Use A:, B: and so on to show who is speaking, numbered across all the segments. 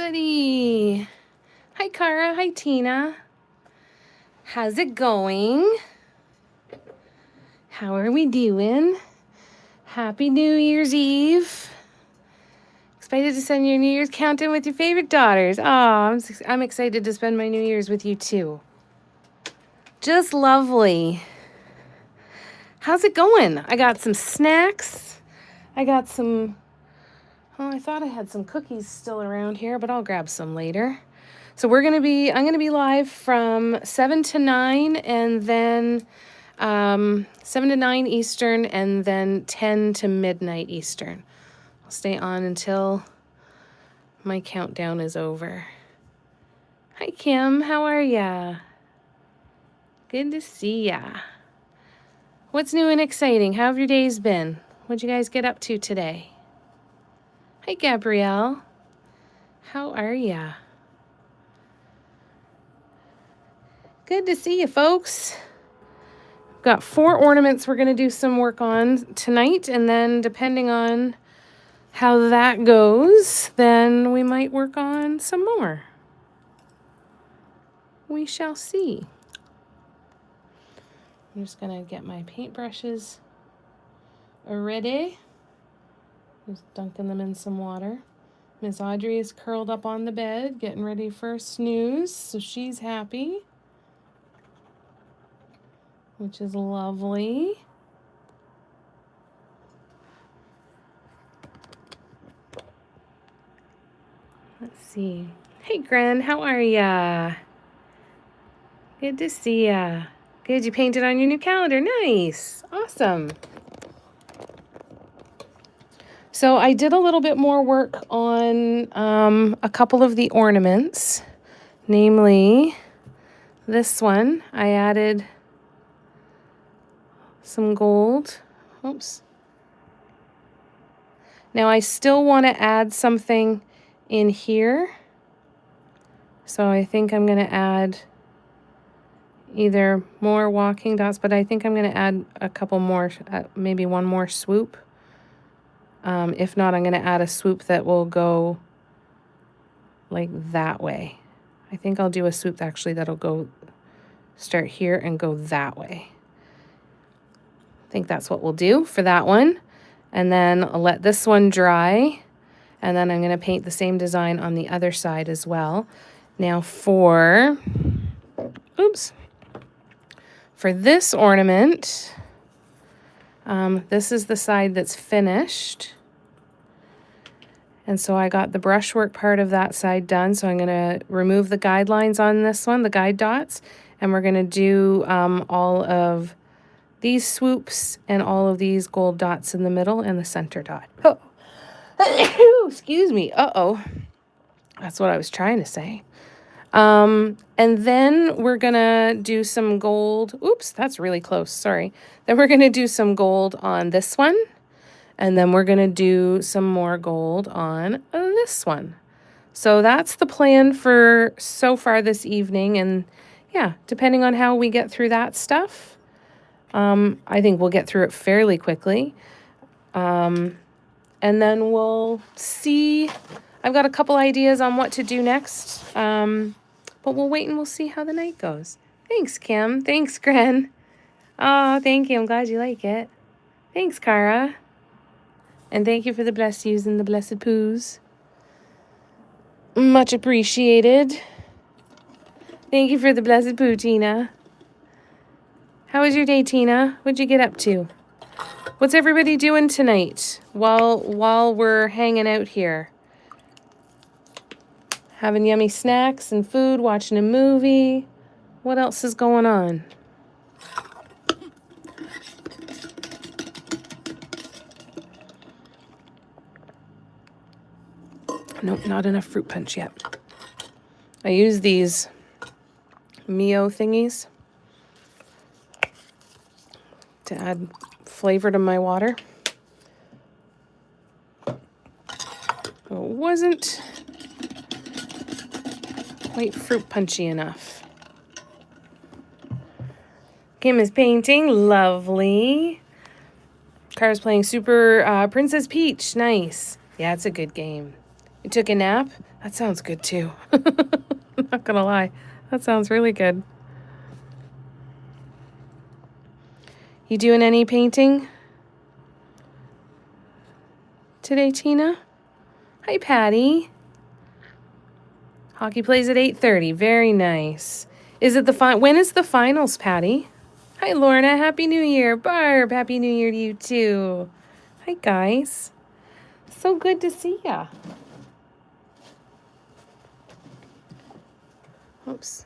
A: everybody. Hi, Cara. Hi, Tina. How's it going? How are we doing? Happy New Year's Eve. Excited to spend your New Year's countdown with your favorite daughters. Oh, I'm excited to spend my New Year's with you too. Just lovely. How's it going? I got some snacks. I got some... Oh, I thought I had some cookies still around here, but I'll grab some later. So I'm going to be live from 7 to 9 and then 7 to 9 Eastern and then 10 to midnight Eastern. I'll stay on until my countdown is over. Hi, Kim. How are ya? Good to see ya. What's new and exciting? How have your days been? What'd you guys get up to today? Hi, Gabrielle. How are ya? Good to see you, folks. Got 4 ornaments we're going to do some work on tonight, and then depending on how that goes, then we might work on some more. We shall see. I'm just going to get my paintbrushes ready. Just dunking them in some water. Miss Audrey is curled up on the bed, getting ready for a snooze, so she's happy, which is lovely. Let's see. Hey, Gren, how are ya? Good to see ya. Good, you painted on your new calendar. Nice. Awesome. So I did a little bit more work on a couple of the ornaments, namely this one. I added some gold. Oops. Now I still want to add something in here. So I think I'm going to add either more walking dots, but I think I'm going to add a couple more, maybe one more swoop. If not, I'm going to add a swoop that will go like that way. I think I'll do a swoop actually that'll go start here and go that way. I think that's what we'll do for that one. And then I'll let this one dry. And then I'm going to paint the same design on the other side as well. Now for this ornament, this is the side that's finished. And so I got the brushwork part of that side done. So I'm going to remove the guidelines on this one, the guide dots. And we're going to do all of these swoops and all of these gold dots in the middle and the center dot. Oh, excuse me. Uh-oh. That's what I was trying to say. And then we're going to do some gold. Oops, that's really close. Sorry. Then we're going to do some gold on this one. And then we're going to do some more gold on this one. So that's the plan for so far this evening. And yeah, depending on how we get through that stuff, I think we'll get through it fairly quickly. And then we'll see. I've got a couple ideas on what to do next. But we'll wait and we'll see how the night goes. Thanks, Kim. Thanks, Gren. Oh, thank you. I'm glad you like it. Thanks, Cara. And thank you for the bless yous and the blessed poos. Much appreciated. Thank you for the blessed poo, Tina. How was your day, Tina? What'd you get up to? What's everybody doing tonight while we're hanging out here? Having yummy snacks and food, watching a movie. What else is going on? Nope, not enough fruit punch yet. I use these Mio thingies to add flavor to my water. It wasn't quite fruit punchy enough. Kim is painting. Lovely. Cara's playing Super Princess Peach. Nice. Yeah, it's a good game. You took a nap? That sounds good too. I'm not gonna lie. That sounds really good. You doing any painting today, Tina? Hi, Patty. Hockey plays at 8:30. Very nice. Is it when is the finals, Patty? Hi, Lorna. Happy New Year. Barb, Happy New Year to you too. Hi, guys. So good to see ya. Oops.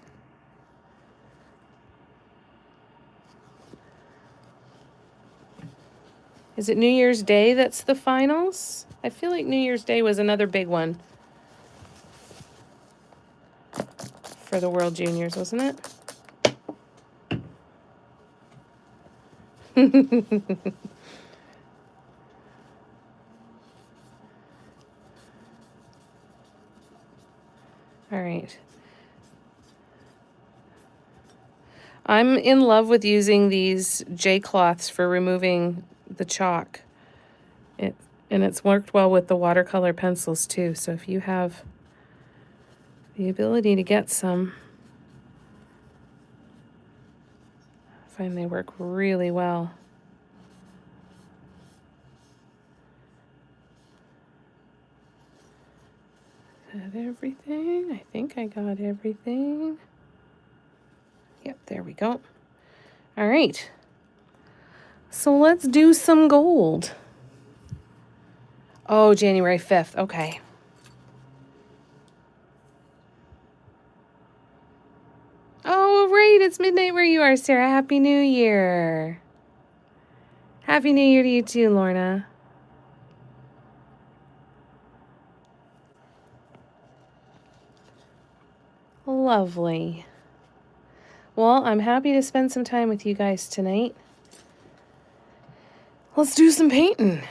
A: Is it New Year's Day that's the finals? I feel like New Year's Day was another big one for the World Juniors, wasn't it? All right. I'm in love with using these J cloths for removing the chalk. And it's worked well with the watercolor pencils too. So if you have the ability to get some, I find they work really well. Is that everything? I think I got everything. Yep, there we go. All right. So let's do some gold. Oh, January 5th. Okay. Oh, right. It's midnight where you are, Sarah. Happy New Year. Happy New Year to you too, Lorna. Lovely. Well, I'm happy to spend some time with you guys tonight. Let's do some painting.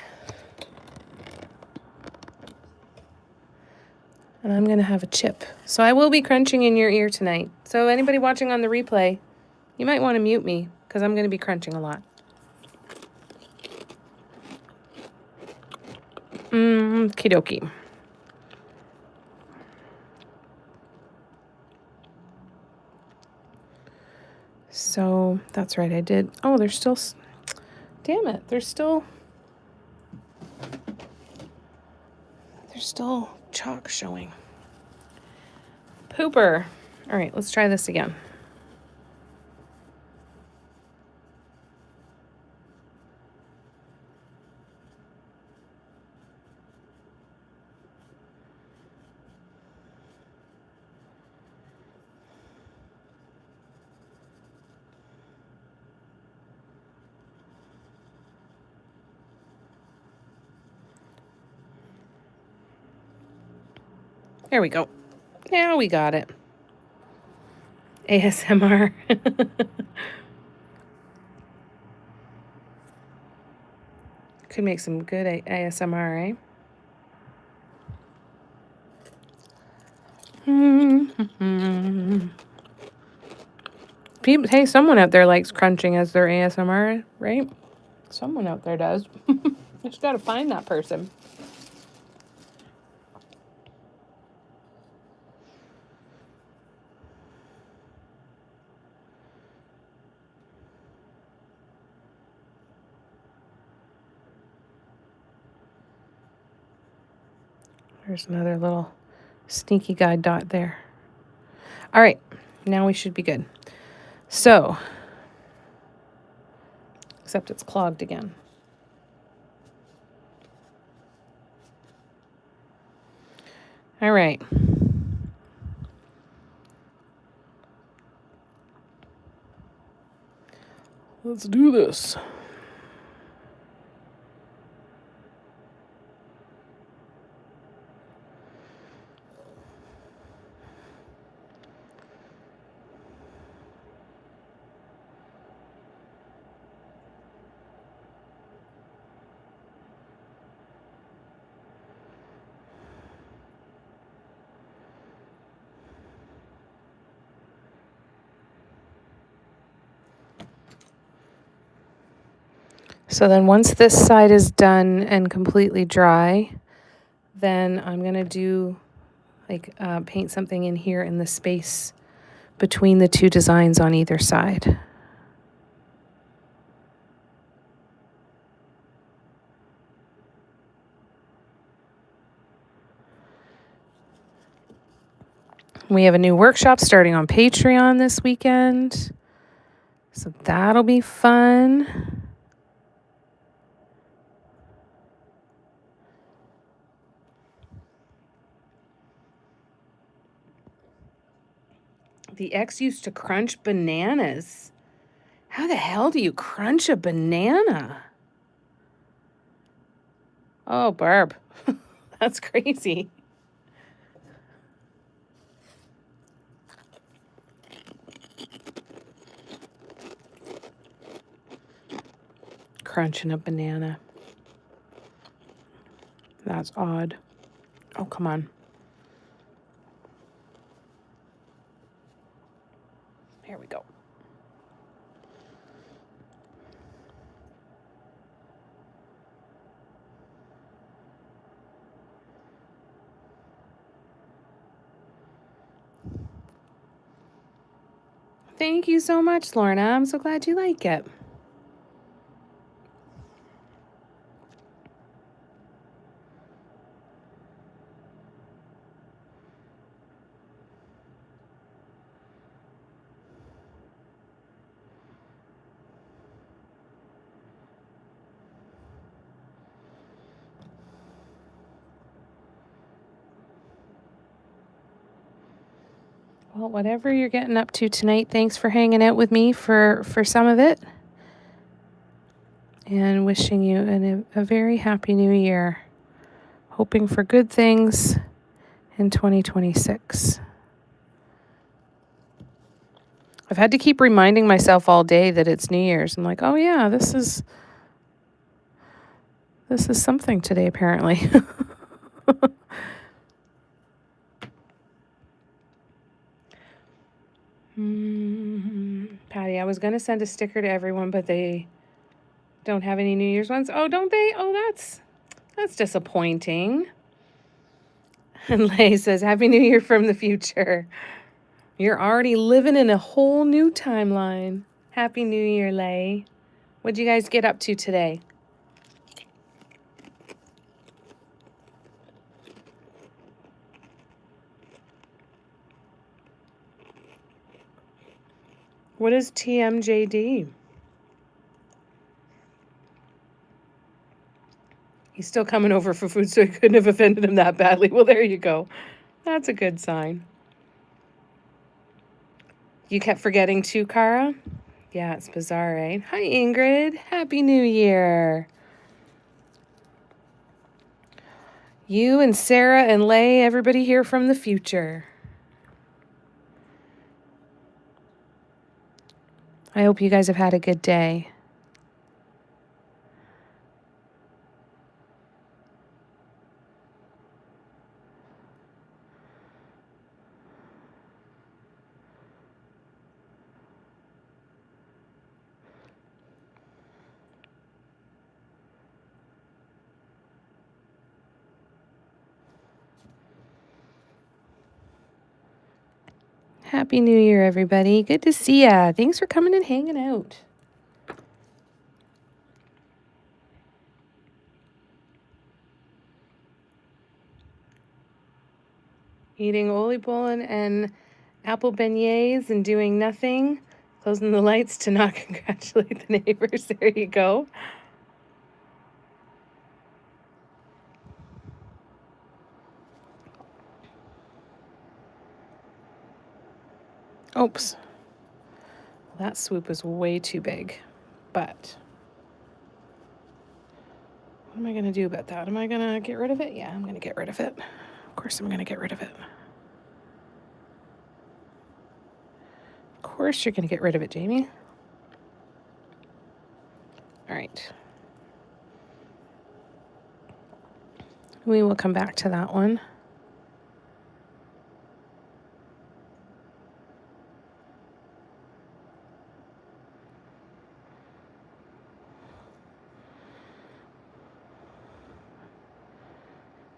A: And I'm going to have a chip. So I will be crunching in your ear tonight. So anybody watching on the replay, you might want to mute me because I'm going to be crunching a lot. Okie dokie. So that's right, I did. Oh, there's still, damn it, there's still chalk showing. Pooper. All right, let's try this again. There we go. Now we got it. ASMR. Could make some good ASMR, eh? People, hey, someone out there likes crunching as their ASMR, right? Someone out there does. Just gotta find that person. There's another little sneaky guide dot there. All right, now we should be good. So, except it's clogged again. All right. Let's do this. So then once this side is done and completely dry, then I'm going to do like paint something in here in the space between the two designs on either side. We have a new workshop starting on Patreon this weekend, so that'll be fun. The ex used to crunch bananas. How the hell do you crunch a banana? Oh, Barb, that's crazy. Crunching a banana. That's odd. Oh, come on. Here we go. Thank you so much, Lorna. I'm so glad you like it. Well, whatever you're getting up to tonight, thanks for hanging out with me for some of it. And wishing you a very happy new year. Hoping for good things in 2026. I've had to keep reminding myself all day that it's New Year's. I'm like, oh yeah, this is something today, apparently. Patty, I was going to send a sticker to everyone, but they don't have any New Year's ones. Oh, don't they? Oh, that's disappointing. And Lay says, Happy New Year from the future. You're already living in a whole new timeline. Happy New Year, Lay. What'd you guys get up to today? What is TMJD? He's still coming over for food, so he couldn't have offended him that badly. Well, there you go. That's a good sign. You kept forgetting too, Cara? Yeah, it's bizarre, right? Hi, Ingrid. Happy New Year. You and Sarah and Lay, everybody here from the future. I hope you guys have had a good day. Happy New Year, everybody. Good to see ya. Thanks for coming and hanging out. Eating Oli Bolin and apple beignets and doing nothing. Closing the lights to not congratulate the neighbors. There you go. Oops. That swoop was way too big. But what am I going to do about that? Am I going to get rid of it? Yeah, I'm going to get rid of it. Of course I'm going to get rid of it. Of course you're going to get rid of it, Jamie. All right. We will come back to that one.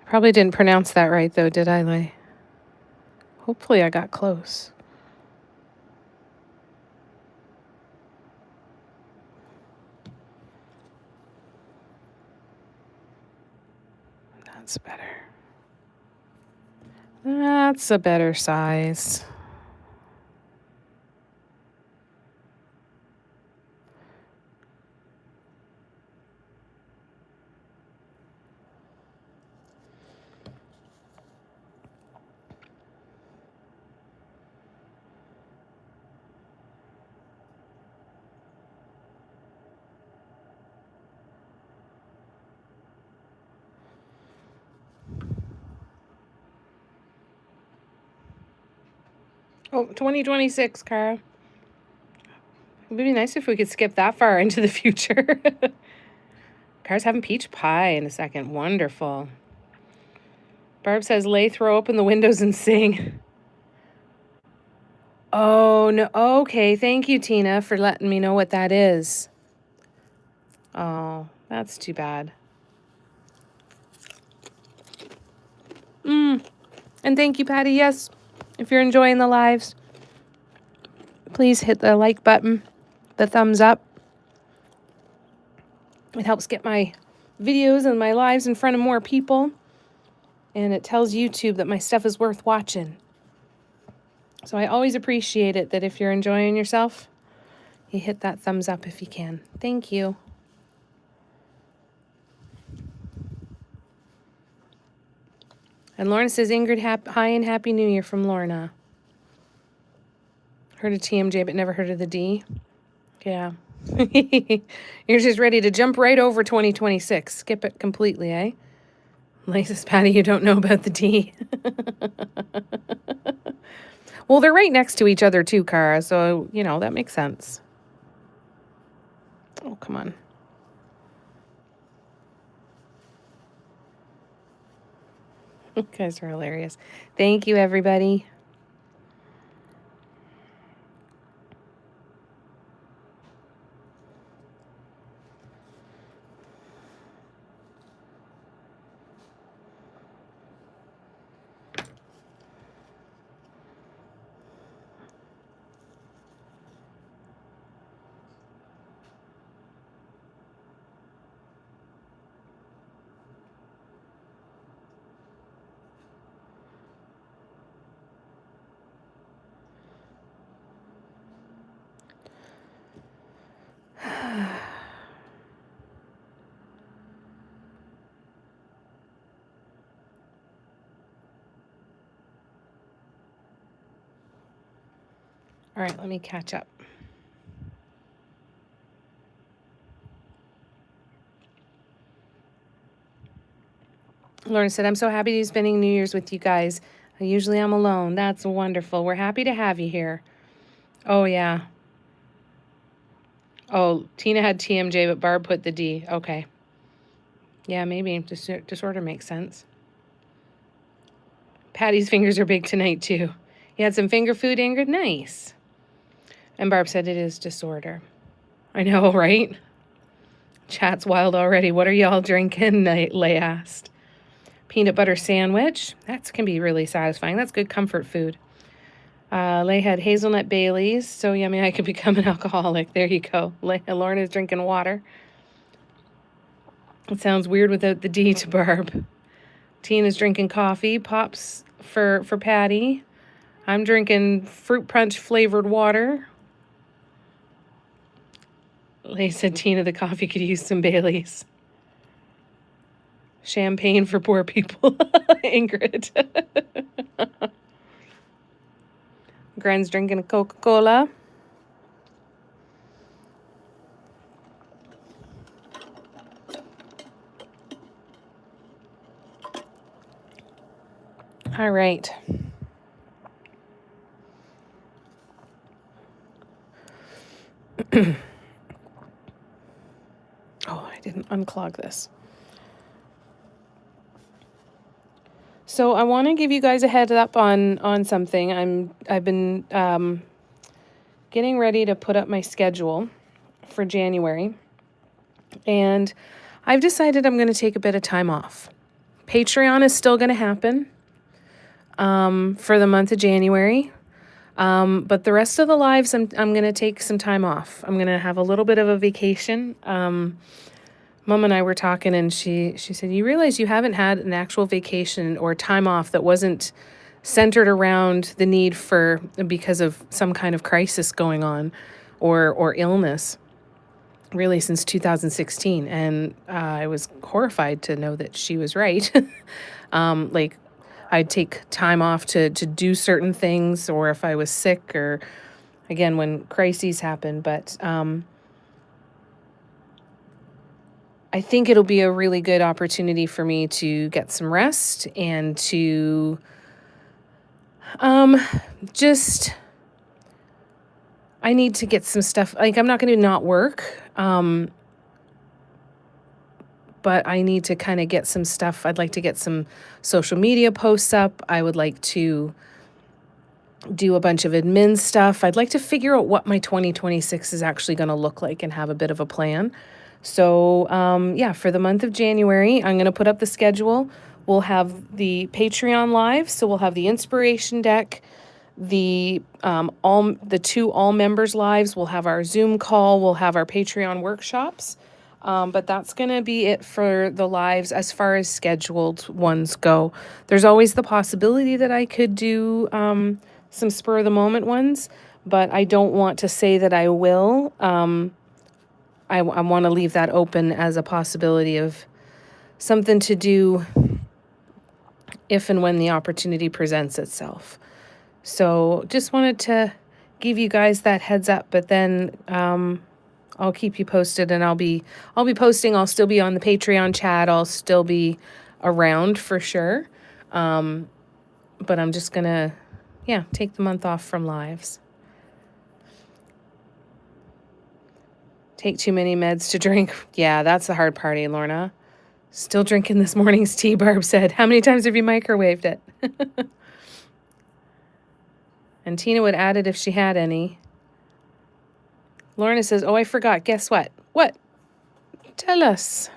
A: Probably didn't pronounce that right, though, did I, Lay? Hopefully I got close. That's better. That's a better size. Oh, 2026, Cara. It would be nice if we could skip that far into the future. Cara's having peach pie in a second. Wonderful. Barb says, lay, throw open the windows and sing. Oh, no. Okay. Thank you, Tina, for letting me know what that is. Oh, that's too bad. And thank you, Patty. Yes, if you're enjoying the lives, please hit the like button, the thumbs up. It helps get my videos and my lives in front of more people. And it tells YouTube that my stuff is worth watching. So I always appreciate it that if you're enjoying yourself, you hit that thumbs up if you can. Thank you. And Lorna says, Ingrid, hi and Happy New Year from Lorna. Heard of TMJ, but never heard of the D. Yeah. You're just ready to jump right over 2026. Skip it completely, eh? Lisa says, Patty, you don't know about the D. Well, they're right next to each other too, Cara, so, you know, that makes sense. Oh, come on. You guys are hilarious. Thank you, everybody. All right, let me catch up. Lauren said, I'm so happy to be spending New Year's with you guys. Usually I'm alone. That's wonderful. We're happy to have you here. Oh, yeah. Oh, Tina had TMJ, but Barb put the D. Okay. Yeah, maybe. Disorder makes sense. Patty's fingers are big tonight, too. You had some finger food, Ingrid? Nice. And Barb said it is disorder. I know, right? Chat's wild already. What are y'all drinking? Lay asked. Peanut butter sandwich. That can be really satisfying. That's good comfort food. Lay had hazelnut Baileys. So yummy I could become an alcoholic. There you go. Lorna's drinking water. It sounds weird without the D to Barb. Tina's drinking coffee. Pops for Patty. I'm drinking fruit punch flavored water. Lay said Tina, the coffee could use some Baileys. Champagne for poor people. Ingrid. Gren's drinking a Coca-Cola. All right. Oh, I didn't unclog this. So I want to give you guys a heads up on something. I've been getting ready to put up my schedule for January, and I've decided I'm going to take a bit of time off. Patreon is still going to happen. for the month of January. But the rest of the lives, I'm going to take some time off. I'm going to have a little bit of a vacation. Mom and I were talking, and she said, you realize you haven't had an actual vacation or time off that wasn't centered around the need for, because of some kind of crisis going on or illness, really since 2016. And I was horrified to know that she was right. Like, I'd take time off to do certain things, or if I was sick, or again, when crises happen. But I think it'll be a really good opportunity for me to get some rest and to just, I need to get some stuff. Like, I'm not going to not work, but I need to kind of get some stuff. I'd like to get some social media posts up. I would like to do a bunch of admin stuff. I'd like to figure out what my 2026 is actually going to look like and have a bit of a plan. So, yeah, for the month of January, I'm going to put up the schedule. We'll have the Patreon live. So we'll have the inspiration deck, the two all members lives. We'll have our Zoom call. We'll have our Patreon workshops. But that's going to be it for the lives as far as scheduled ones go. There's always the possibility that I could do some spur of the moment ones, but I don't want to say that I will. I want to leave that open as a possibility of something to do if and when the opportunity presents itself. So just wanted to give you guys that heads up, but then I'll keep you posted, and I'll be posting. I'll still be on the Patreon chat. I'll still be around for sure. But I'm just gonna, take the month off from lives. Take too many meds to drink. Yeah, that's the hard part, Lorna. Still drinking this morning's tea, Barb said. How many times have you microwaved it? And Tina would add it if she had any. Lorna says, oh, I forgot. Guess what? What? Tell us.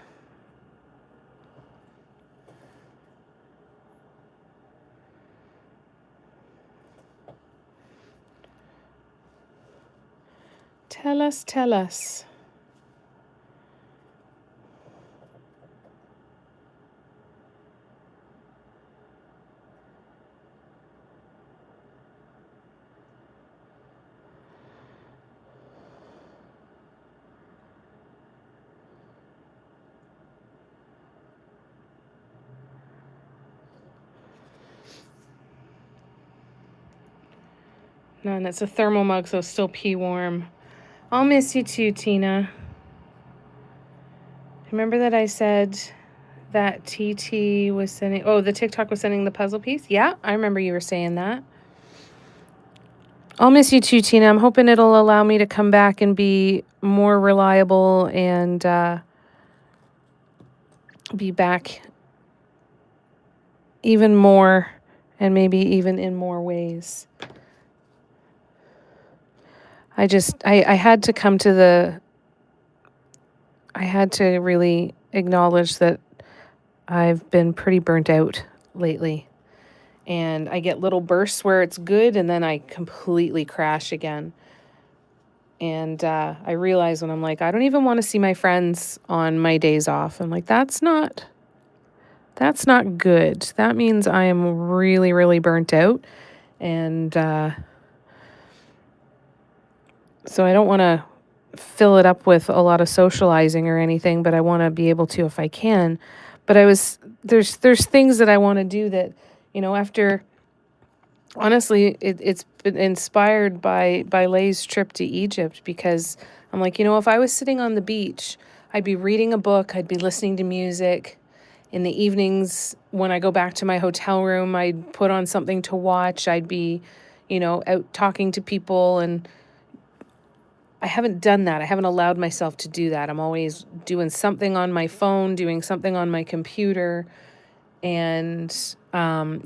A: Tell us, tell us. No, and it's a thermal mug, so it's still pee warm. I'll miss you too, Tina. Remember that I said that TT was sending... Oh, the TikTok was sending the puzzle piece? Yeah, I remember you were saying that. I'll miss you too, Tina. I'm hoping it'll allow me to come back and be more reliable and be back even more, and maybe even in more ways. I had to come to I had to really acknowledge that I've been pretty burnt out lately. And I get little bursts where it's good, and then I completely crash again. And I realize when I'm like, I don't even want to see my friends on my days off. I'm like, that's not good. That means I am really, really burnt out. And so I don't want to fill it up with a lot of socializing or anything, but I want to be able to if I can. But there's things that I want to do that, after, honestly, it's been inspired by Lay's trip to Egypt, because I'm like, if I was sitting on the beach, I'd be reading a book, I'd be listening to music. In the evenings, when I go back to my hotel room, I'd put on something to watch. I'd be, out talking to people, and I haven't done that. I haven't allowed myself to do that. I'm always doing something on my phone, doing something on my computer. And so I'm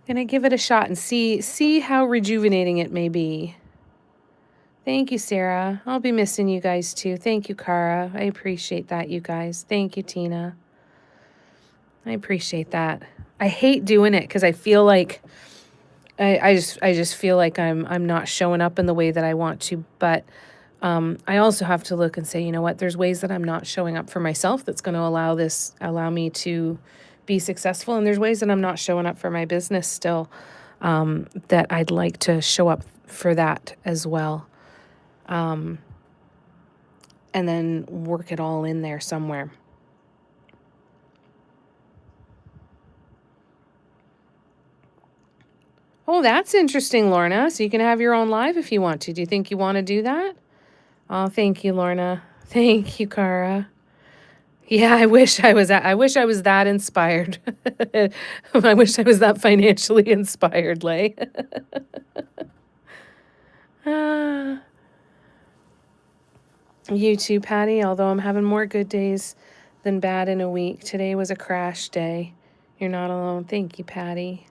A: gonna give it a shot and see how rejuvenating it may be. Thank you, Sarah. I'll be missing you guys too. Thank you, Cara. I appreciate that, you guys. Thank you, Tina. I appreciate that. I hate doing it because I feel like I just feel like I'm not showing up in the way that I want to. But I also have to look and say, you know what? There's ways that I'm not showing up for myself that's going to allow me to be successful, and there's ways that I'm not showing up for my business still. That I'd like to show up for that as well. And then work it all in there somewhere. Oh, that's interesting, Lorna. So you can have your own live if you want to. Do you think you want to do that? Oh, thank you, Lorna. Thank you, Cara. Yeah, I wish I was that inspired. I wish I was that financially inspired, Lay. You too, Patty. Although I'm having more good days than bad in a week. Today was a crash day. You're not alone. Thank you, Patty.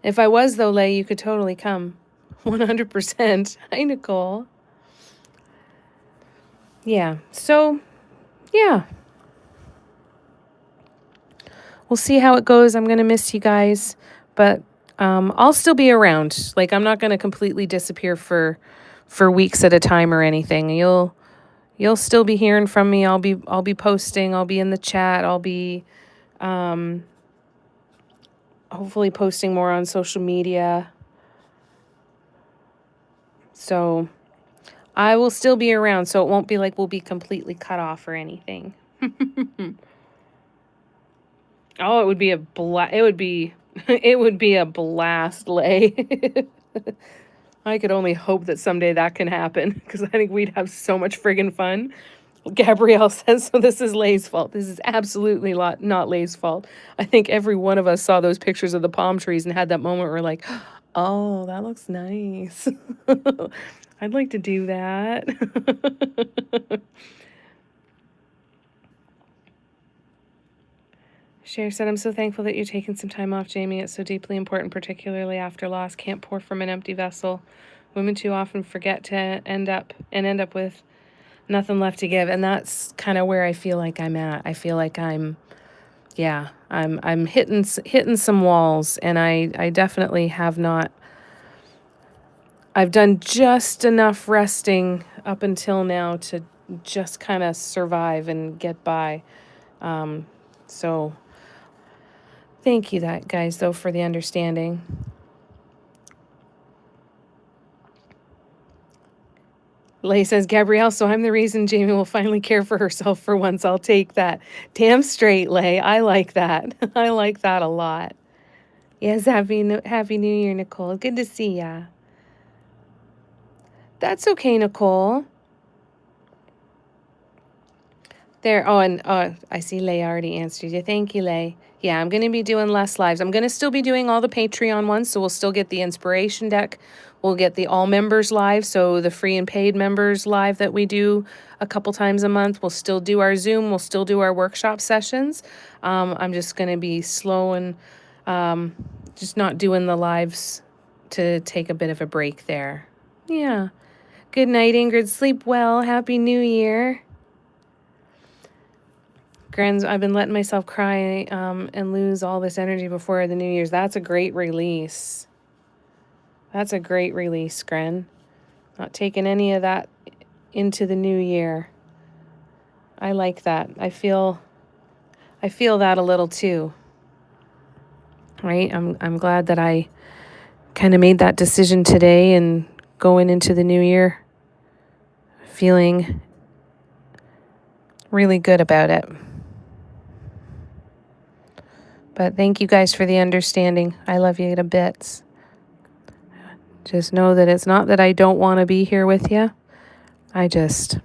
A: If I was, though, Lay, you could totally come. 100%. Hi, Nicole. Yeah. So, yeah. We'll see how it goes. I'm going to miss you guys, but I'll still be around. Like, I'm not going to completely disappear for weeks at a time or anything. You'll still be hearing from me. I'll be posting. I'll be in the chat. I'll be hopefully posting more on social media. So I will still be around, so it won't be like we'll be completely cut off or anything. Oh, it would be a blast, Lay. I could only hope that someday that can happen, because I think we'd have so much friggin' fun. Gabrielle says, so this is Lay's fault. This is absolutely not Lay's fault. I think every one of us saw those pictures of the palm trees and had that moment where we're like, oh, that looks nice. I'd like to do that. Cher said, I'm so thankful that you're taking some time off, Jamie. It's so deeply important, particularly after loss. Can't pour from an empty vessel. Women too often forget to end up with nothing left to give. And that's kind of where I feel like I'm at. I feel like I'm hitting some walls, and I definitely have not. I've done just enough resting up until now to just kind of survive and get by. So thank you, guys, though, for the understanding. Lay says, Gabrielle, so I'm the reason Jamie will finally care for herself for once. I'll take that. Damn straight, Lay. I like that. I like that a lot. Yes, happy New Year, Nicole. Good to see ya. That's okay, Nicole. There. Oh, and I see Lay already answered you. Thank you, Lay. Yeah, I'm going to be doing less lives. I'm going to still be doing all the Patreon ones, so we'll still get the inspiration deck. We'll get the all members live, so the free and paid members live that we do a couple times a month. We'll still do our Zoom. We'll still do our workshop sessions. I'm just going to be slow and just not doing the lives to take a bit of a break there. Yeah. Good night, Ingrid. Sleep well. Happy New Year. I've been letting myself cry and lose all this energy before the New Year's. That's a great release. That's a great release, Gren. Not taking any of that into the new year. I like that. I feel that a little too. Right? I'm glad that I kind of made that decision today and going into the new year feeling really good about it. But thank you guys for the understanding. I love you to bits. Just know that it's not that I don't want to be here with you. I just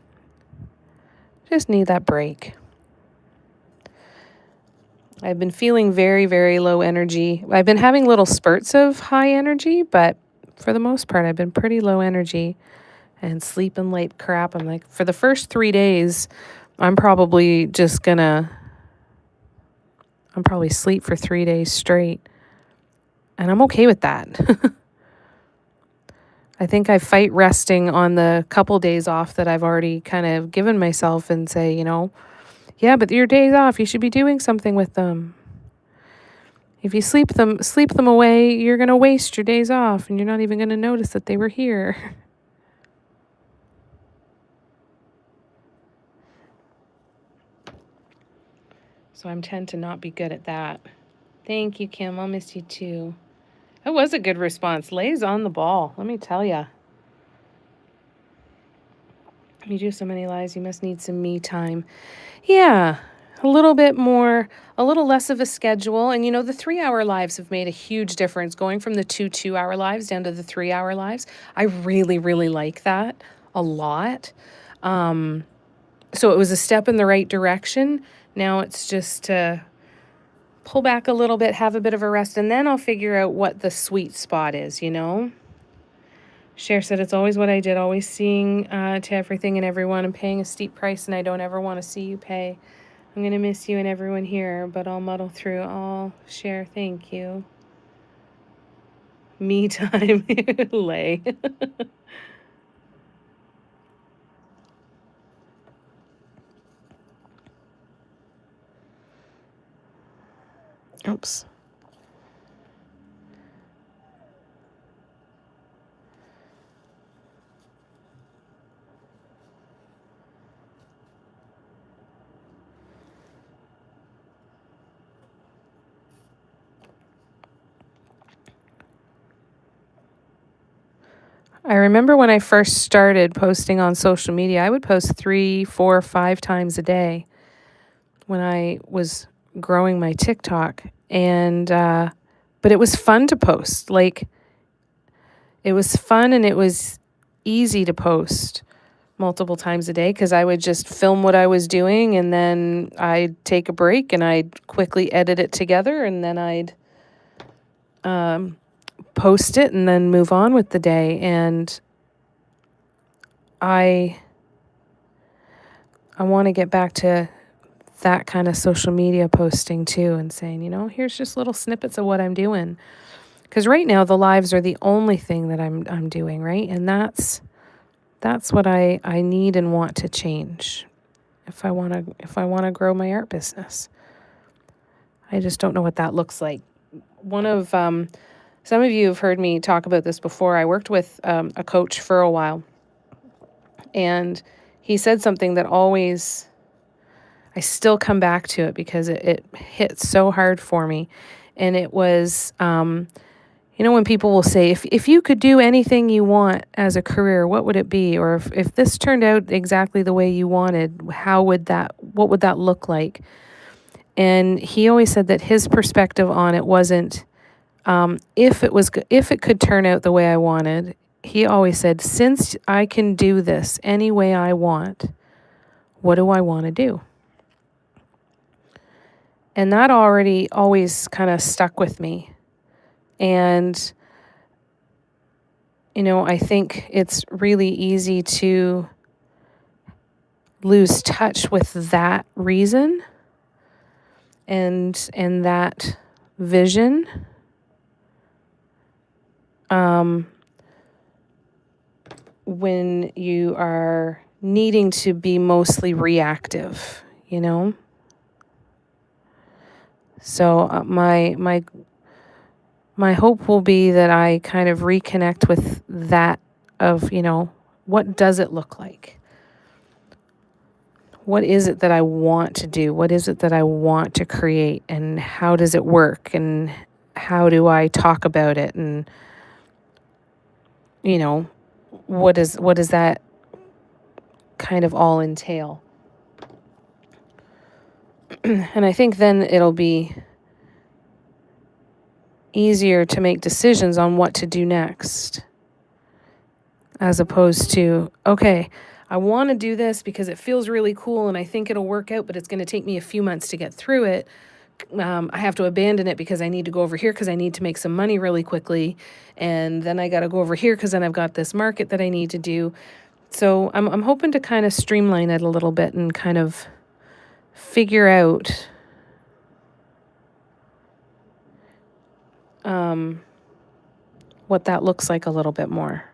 A: need that break. I've been feeling very, very low energy. I've been having little spurts of high energy, but for the most part, I've been pretty low energy and sleeping like crap. I'm like, for the first 3 days, I'm probably sleep for 3 days straight. And I'm okay with that. I think I fight resting on the couple days off that I've already kind of given myself and say, yeah, but your days off, you should be doing something with them. If you sleep them away, you're going to waste your days off and you're not even going to notice that they were here. So I tend to not be good at that. Thank you, Kim. I'll miss you too. That was a good response. Lay's on the ball, let me tell you. You do so many lives, you must need some me time. Yeah, a little bit more, a little less of a schedule. And, the 3-hour lives have made a huge difference going from the 2 2-hour lives down to the 3-hour lives. I really, really like that a lot. So it was a step in the right direction. Now it's just to pull back a little bit, have a bit of a rest, and then I'll figure out what the sweet spot is, Cher said, it's always what I did, always seeing to everything and everyone and paying a steep price, and I don't ever want to see you pay. I'm going to miss you and everyone here, but I'll muddle through. Oh, Cher, thank you. Me time, Lay. Oops. I remember when I first started posting on social media, I would post 3, 4, 5 times a day when I was growing my TikTok. And, but it was fun to post. Like, it was fun and it was easy to post multiple times a day because I would just film what I was doing and then I'd take a break and I'd quickly edit it together and then I'd post it and then move on with the day. And I want to get back to that kind of social media posting too and saying, here's just little snippets of what I'm doing. Because right now the lives are the only thing that I'm doing, right? And that's what I need and want to change if I want to grow my art business. I just don't know what that looks like. One of some of you have heard me talk about this before. I worked with a coach for a while, and he said something that always, I still come back to it because it hit so hard for me. And it was, when people will say, if you could do anything you want as a career, what would it be? Or if this turned out exactly the way you wanted, what would that look like? And he always said that his perspective on it wasn't, if it could turn out the way I wanted. He always said, since I can do this any way I want, what do I want to do? And that always kind of stuck with me. And, I think it's really easy to lose touch with that reason and that vision. When you are needing to be mostly reactive, So my hope will be that I kind of reconnect with that of, what does it look like? What is it that I want to do? What is it that I want to create? And how does it work? And how do I talk about it? And, what does that kind of all entail? And I think then it'll be easier to make decisions on what to do next, as opposed to, okay, I want to do this because it feels really cool and I think it'll work out, but it's going to take me a few months to get through it. I have to abandon it because I need to go over here because I need to make some money really quickly. And then I got to go over here because then I've got this market that I need to do. So I'm hoping to kind of streamline it a little bit and kind of figure out what that looks like a little bit more.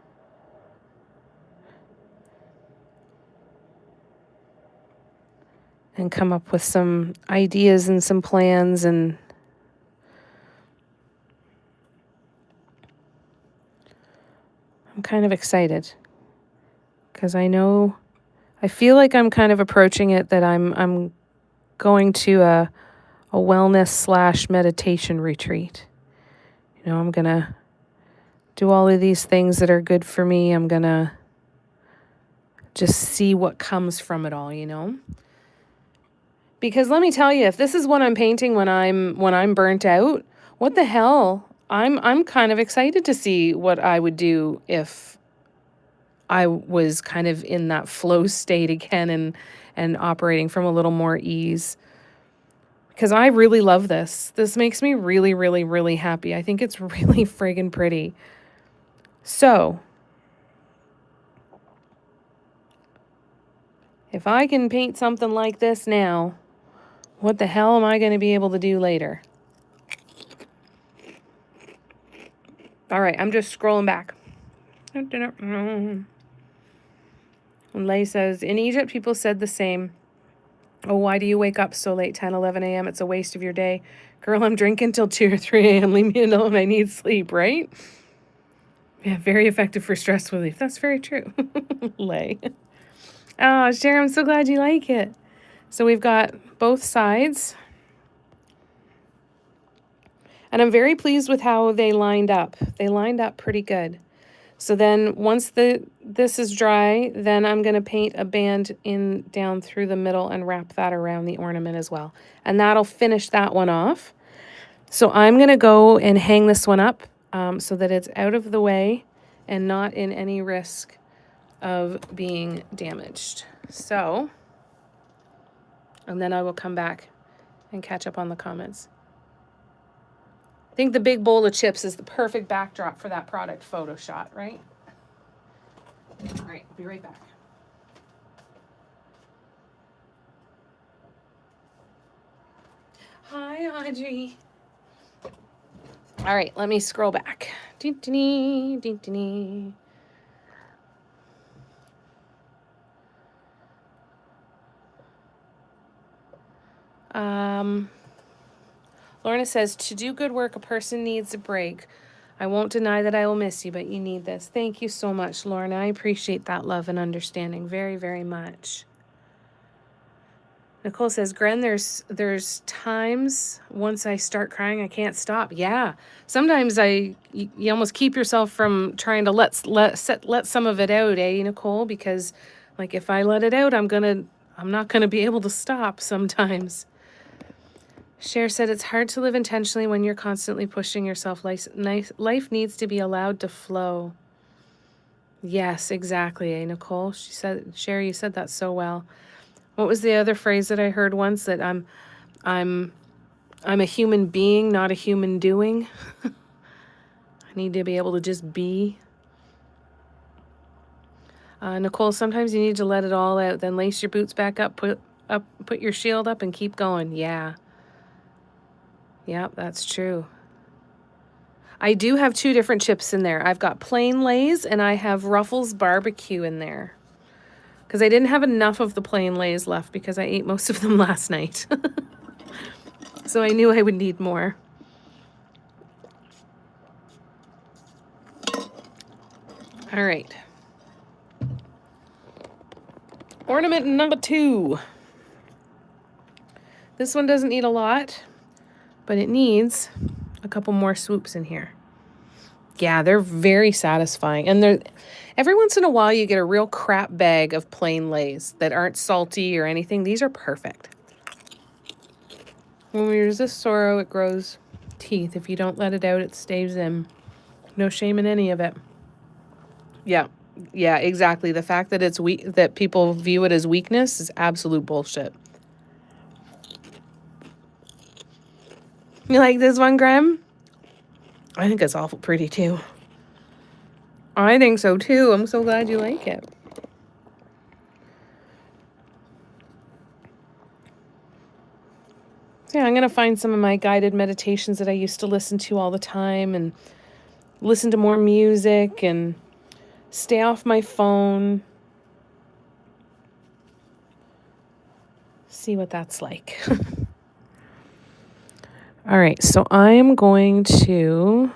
A: And come up with some ideas and some plans and I'm kind of excited because I feel like I'm kind of approaching it that I'm going to a wellness / meditation retreat. You know, I'm going to do all of these things that are good for me. I'm going to just see what comes from it all, you know? Because let me tell you, if this is what I'm painting when I'm burnt out, what the hell? I'm kind of excited to see what I would do if I was kind of in that flow state again and operating from a little more ease. Because I really love this. This makes me really, really, really happy. I think it's really friggin' pretty. So, if I can paint something like this now, what the hell am I going to be able to do later? All right, I'm just scrolling back. And Lay says, in Egypt, people said the same. Oh, why do you wake up so late, 10, 11 a.m.? It's a waste of your day. Girl, I'm drinking till 2 or 3 a.m. Leave me alone. I need sleep, right? Yeah, very effective for stress relief. That's very true. Lay. Oh, Cher, I'm so glad you like it. So we've got both sides. And I'm very pleased with how they lined up. They lined up pretty good. So then once this is dry, then I'm going to paint a band in down through the middle and wrap that around the ornament as well. And that'll finish that one off. So I'm going to go and hang this one up so that it's out of the way and not in any risk of being damaged. So, and then I will come back and catch up on the comments. I think the big bowl of chips is the perfect backdrop for that product photo shot, right? All right, I'll be right back. Hi, Audrey. All right, let me scroll back. Lorna says, to do good work, a person needs a break. I won't deny that I will miss you, but you need this. Thank you so much, Lorna. I appreciate that love and understanding very, very much. Nicole says, Gren, there's times once I start crying, I can't stop. Yeah. Sometimes you almost keep yourself from trying to let some of it out, Nicole? Because like if I let it out, I'm not gonna be able to stop sometimes. Cher said, it's hard to live intentionally when you're constantly pushing yourself. Life needs to be allowed to flow. Yes, exactly, Nicole? She said, Cher, you said that so well. What was the other phrase that I heard once? That I'm a human being, not a human doing. I need to be able to just be. Nicole, sometimes you need to let it all out. Then lace your boots back up, put your shield up, and keep going. Yeah. Yep, that's true. I do have 2 different chips in there. I've got plain Lay's and I have Ruffles barbecue in there. Because I didn't have enough of the plain Lay's left because I ate most of them last night. So I knew I would need more. All right. Ornament number 2. This one doesn't need a lot, but it needs a couple more swoops in here. Yeah, they're very satisfying. And every once in a while you get a real crap bag of plain Lay's that aren't salty or anything. These are perfect. When we resist sorrow, it grows teeth. If you don't let it out, it stays in. No shame in any of it. Yeah, exactly. The fact that it's weak, that people view it as weakness, is absolute bullshit. You like this one, Graham? I think it's awful pretty too. I think so too. I'm so glad you like it. Yeah, I'm going to find some of my guided meditations that I used to listen to all the time and listen to more music and stay off my phone. See what that's like. All right, so I am going to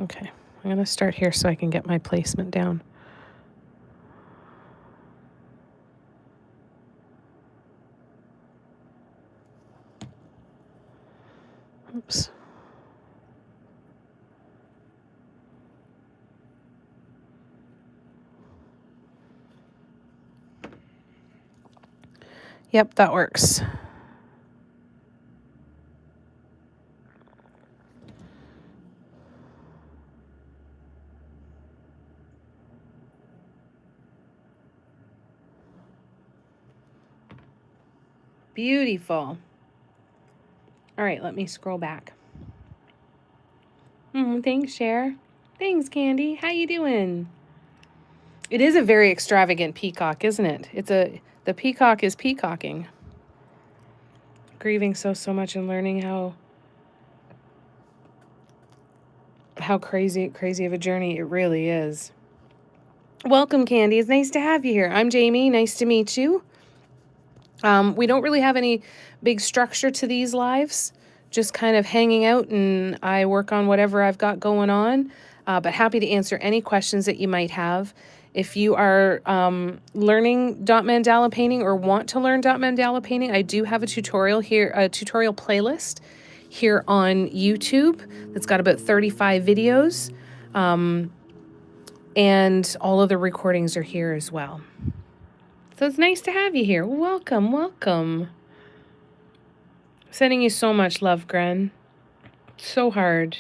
A: Okay, I'm going to start here so I can get my placement down. Oops. Yep, that works. Beautiful. All right, let me scroll back. Thanks, Cher. Thanks, Candy. How you doing? It is a very extravagant peacock, isn't it? The peacock is peacocking. Grieving so much and learning how crazy of a journey it really is. Welcome, Candy. It's nice to have you here. I'm Jamie. Nice to meet you. We don't really have any big structure to these lives, just kind of hanging out, and I work on whatever I've got going on, but happy to answer any questions that you might have. If you are learning dot mandala painting or want to learn dot mandala painting, I do have a tutorial here, a tutorial playlist here on YouTube that's got about 35 videos, and all of the recordings are here as well. So it's nice to have you here. Welcome, welcome. Sending you so much love, Gren. So hard.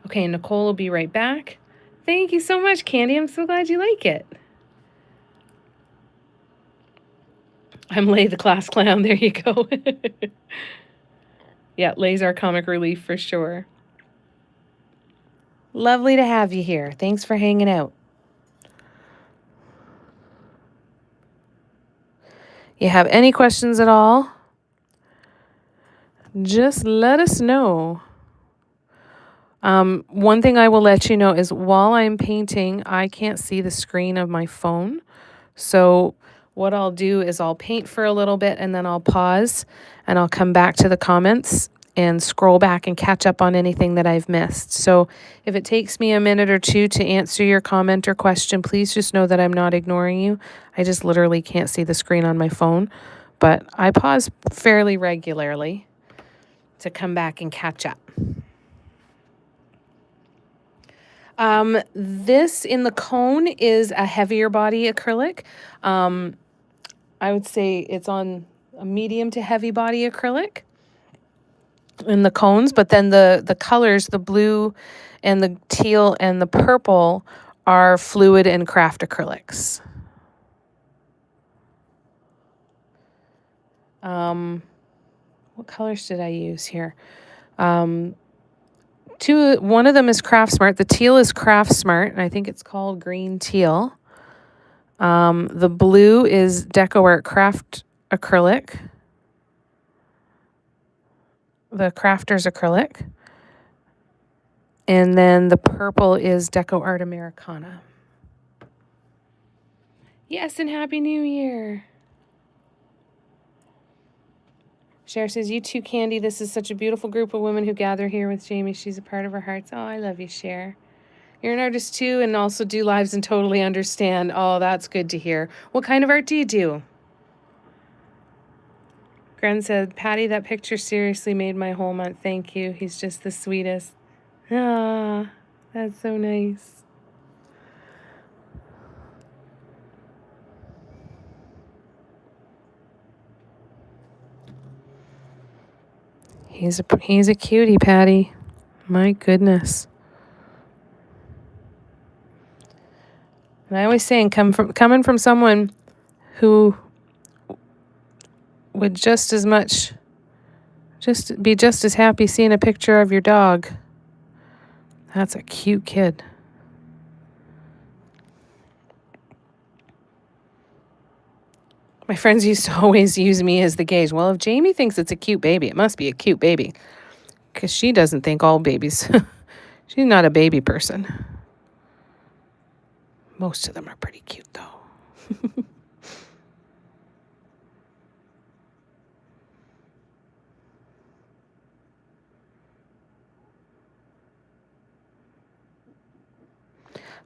A: Okay, Nicole will be right back. Thank you so much, Candy. I'm so glad you like it. I'm Lay the class clown. There you go. Yeah, Lay's our comic relief for sure. Lovely to have you here. Thanks for hanging out. You have any questions at all? Just let us know. One thing I will let you know is while I'm painting, I can't see the screen of my phone. So what I'll do is I'll paint for a little bit and then I'll pause and I'll come back to the comments and scroll back and catch up on anything that I've missed. So if it takes me a minute or two to answer your comment or question, please just know that I'm not ignoring you. I just literally can't see the screen on my phone, but I pause fairly regularly to come back and catch up. This in the cone is a heavier body acrylic. I would say it's on a medium to heavy body acrylic in the cones, but then the colors, the blue and the teal and the purple, are fluid and craft acrylics. What colors did I use here? One of them is Craft Smart. The teal is Craft Smart, and I think it's called green teal. The blue is Deco Art Craft acrylic. The Crafter's acrylic. And then the purple is Deco Art Americana. Yes, and Happy New Year. Cher says, you too, Candy. This is such a beautiful group of women who gather here with Jamie. She's a part of our hearts. Oh, I love you, Cher. You're an artist too and also do lives and totally understand. Oh, that's good to hear. What kind of art do you do? Gren said, Patty, that picture seriously made my whole month. Thank you. He's just the sweetest. Ah, that's so nice. He's a cutie, Patty. My goodness. And I always say, coming from someone who would just be just as happy seeing a picture of your dog. That's a cute kid. My friends used to always use me as the gauge. Well, if Jamie thinks it's a cute baby, it must be a cute baby. Because she doesn't think all babies. She's not a baby person. Most of them are pretty cute, though.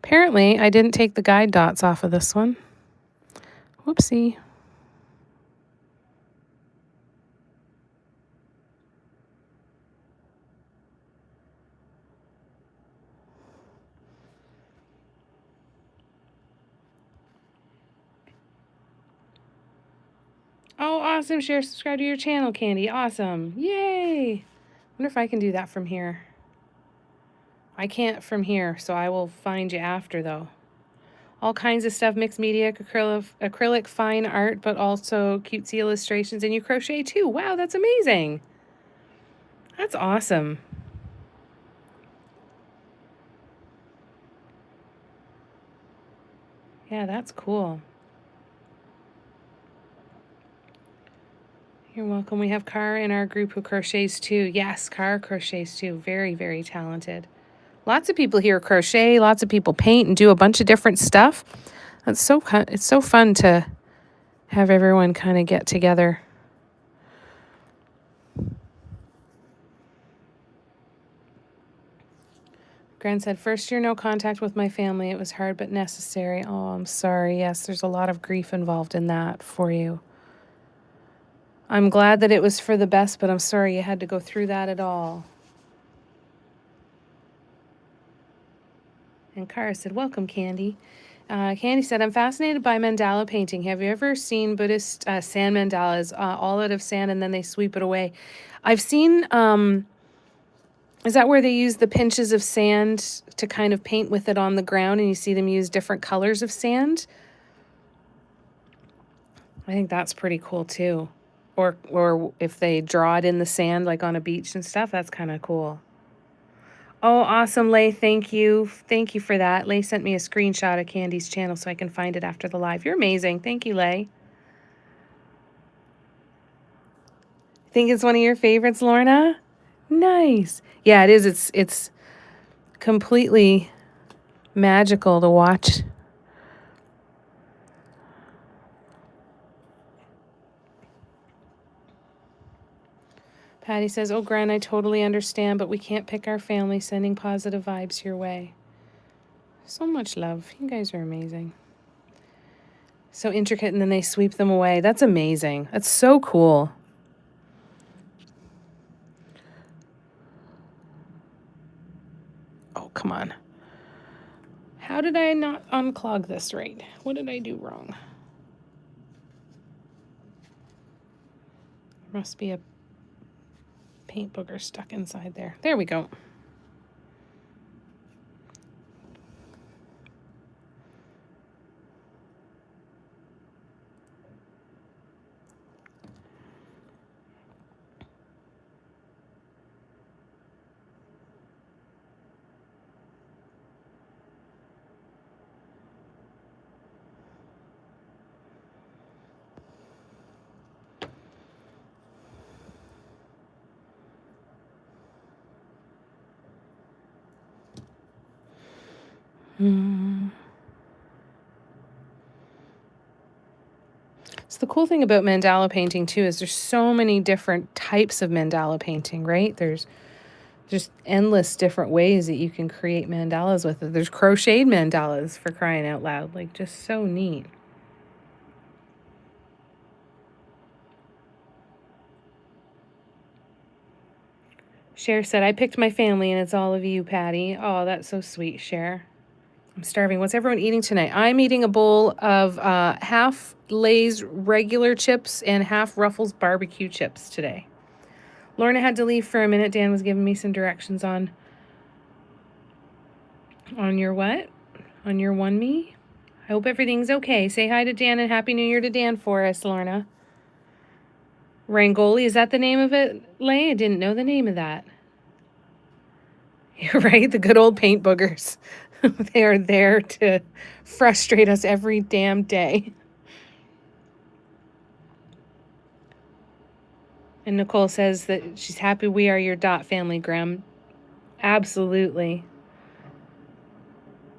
A: Apparently, I didn't take the guide dots off of this one. Whoopsie. Oh, awesome. Share, subscribe to your channel, Candy. Awesome. Yay. Wonder if I can do that from here. I can't from here, so I will find you after, though. All kinds of stuff, mixed media, acrylic fine art, but also cutesy illustrations. And you crochet, too. Wow, that's amazing. That's awesome. Yeah, that's cool. You're welcome. We have Cara in our group who crochets too. Yes, Cara crochets too. Very, very talented. Lots of people here crochet. Lots of people paint and do a bunch of different stuff. It's so fun to have everyone kind of get together. Gran said, first year, no contact with my family. It was hard but necessary. Oh, I'm sorry. Yes, there's a lot of grief involved in that for you. I'm glad that it was for the best, but I'm sorry you had to go through that at all. And Cara said, welcome, Candy. Candy said, I'm fascinated by mandala painting. Have you ever seen Buddhist sand mandalas, all out of sand, and then they sweep it away? I've seen, is that where they use the pinches of sand to kind of paint with it on the ground, and you see them use different colors of sand? I think that's pretty cool, too. Or if they draw it in the sand, like on a beach and stuff, that's kind of cool. Oh, awesome, Lay. Thank you. Thank you for that. Lay sent me a screenshot of Candy's channel so I can find it after the live. You're amazing. Thank you, Lay. Think it's one of your favorites, Lorna? Nice. Yeah, it is. It's completely magical to watch. Patty says, oh, Gran, I totally understand, but we can't pick our family. Sending positive vibes your way. So much love. You guys are amazing. So intricate, and then they sweep them away. That's amazing. That's so cool. Oh, come on. How did I not unclog this right? What did I do wrong? There must be a paint booger stuck inside there. There we go. So the cool thing about mandala painting too is there's so many different types of mandala painting, right? There's just endless different ways that you can create mandalas with it. There's crocheted mandalas, for crying out loud. Like, just so neat. Cher said, I picked my family and it's all of you, Patty. Oh, that's so sweet, Cher. I'm starving. What's everyone eating tonight? I'm eating a bowl of half Lay's regular chips and half Ruffles barbecue chips today. Lorna had to leave for a minute. Dan was giving me some directions on your what? On your one me? I hope everything's okay. Say hi to Dan and Happy New Year to Dan for us, Lorna. Rangoli, is that the name of it, Lay? I didn't know the name of that. You're right, the good old paint boogers. They are there to frustrate us every damn day. And Nicole says that she's happy we are your dot family, Graham. Absolutely.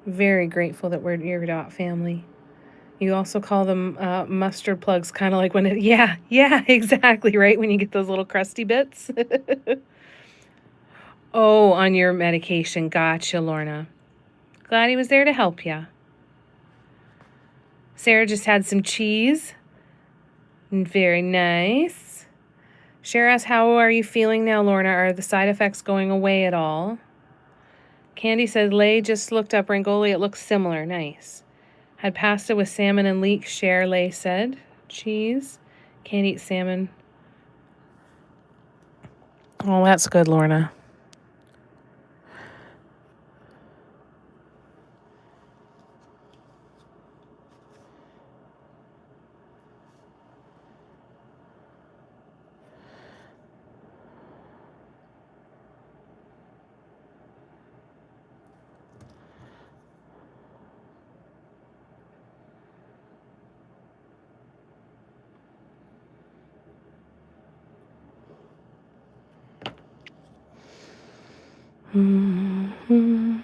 A: Very grateful that we're your dot family. You also call them mustard plugs, kind of like when it, yeah, exactly, right? When you get those little crusty bits. Oh, on your medication. Gotcha, Lorna. Glad he was there to help you. Sarah just had some cheese. Very nice. Cher asks, how are you feeling now, Lorna? Are the side effects going away at all? Candy said, Lay just looked up Rangoli. It looks similar. Nice. Had pasta with salmon and leek, Cher, Lay said. Cheese. Can't eat salmon. Oh, that's good, Lorna. Mm-hmm.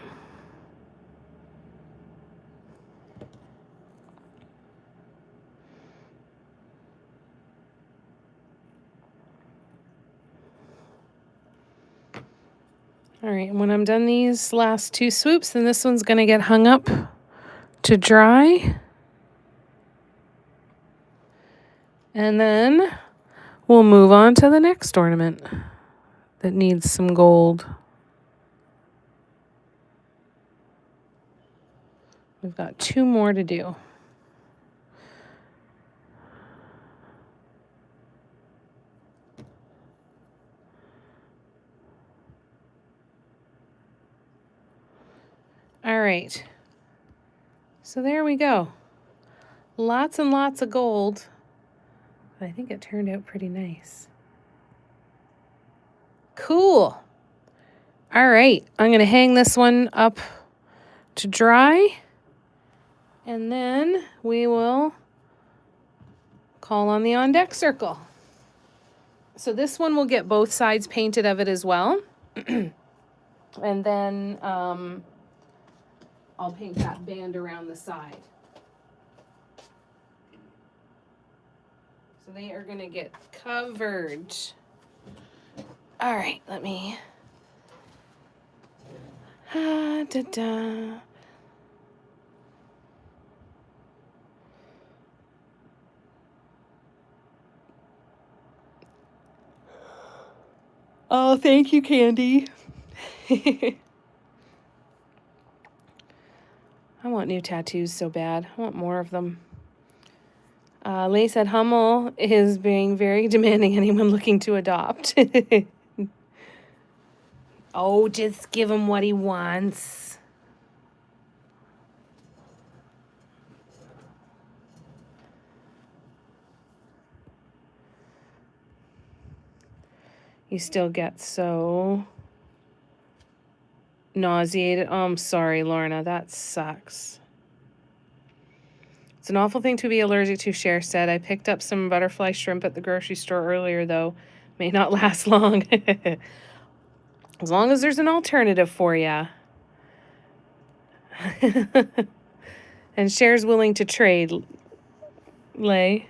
A: All right, and when I'm done these last 2 swoops, then this one's going to get hung up to dry. And then we'll move on to the next ornament that needs some gold. We've got 2 more to do. All right. So there we go. Lots and lots of gold. I think it turned out pretty nice. Cool. All right. I'm going to hang this one up to dry. And then we will call on the on deck circle. So this one will get both sides painted of it as well. And then I'll paint that band around the side. So they are going to get covered. All right, let me. Oh, thank you, Candy. I want new tattoos so bad. I want more of them. Lay said Hummel is being very demanding anyone looking to adopt. Oh, just give him what he wants. You still get so nauseated. Oh, I'm sorry, Lorna. That sucks. It's an awful thing to be allergic to, Cher said. I picked up some butterfly shrimp at the grocery store earlier, though. May not last long. As long as there's an alternative for you. And Cher's willing to trade, Lay.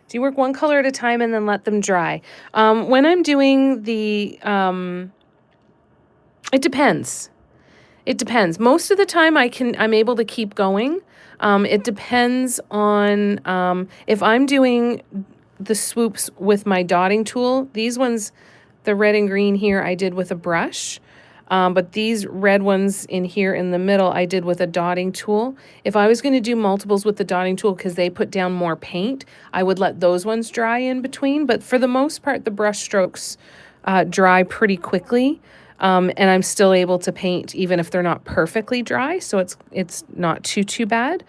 A: Do you work one color at a time and then let them dry? When I'm doing the... it depends. It depends. Most of the time I'm able to keep going. It depends on if I'm doing the swoops with my dotting tool. These ones, the red and green here, I did with a brush. But these red ones in here in the middle, I did with a dotting tool. If I was going to do multiples with the dotting tool because they put down more paint, I would let those ones dry in between. But for the most part, the brush strokes dry pretty quickly. And I'm still able to paint even if they're not perfectly dry. So it's not too bad.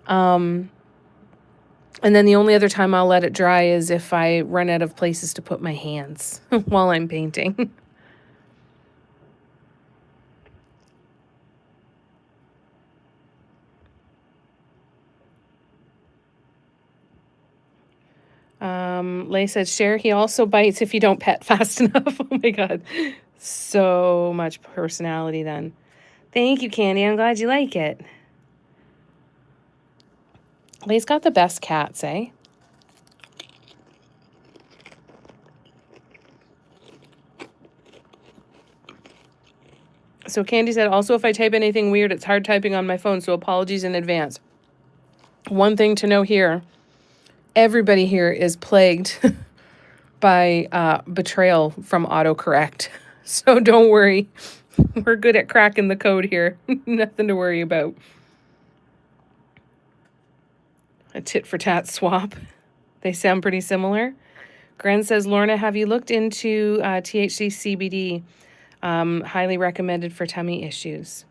A: And then the only other time I'll let it dry is if I run out of places to put my hands while I'm painting. Lay said, Cher, he also bites if you don't pet fast enough. Oh my God. So much personality then. Thank you, Candy. I'm glad you like it. Lay's got the best cats, eh? So Candy said, also, if I type anything weird, it's hard typing on my phone, so apologies in advance. One thing to know here, everybody here is plagued by betrayal from autocorrect. So don't worry. We're good at cracking the code here. Nothing to worry about. A tit for tat swap. They sound pretty similar. Gren says, Lorna, have you looked into THC CBD? Highly recommended for tummy issues.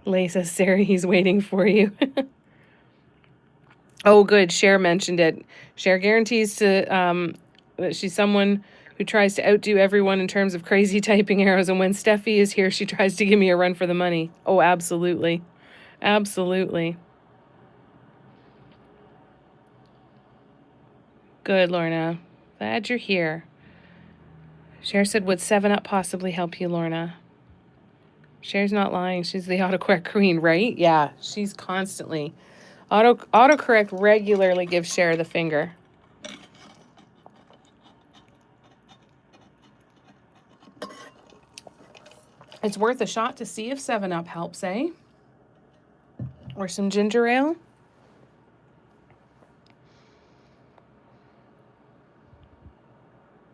A: Lay says, Sarah, he's waiting for you. Oh, good. Cher mentioned it. Cher guarantees to that she's someone who tries to outdo everyone in terms of crazy typing arrows. And when Steffi is here, she tries to give me a run for the money. Oh, absolutely. Absolutely. Good, Lorna. Glad you're here. Cher said, would 7-Up possibly help you, Lorna? Cher's not lying. She's the autocorrect queen, right? Yeah, she's constantly. Autocorrect regularly gives Cher the finger. It's worth a shot to see if 7-Up helps, eh? Or some ginger ale.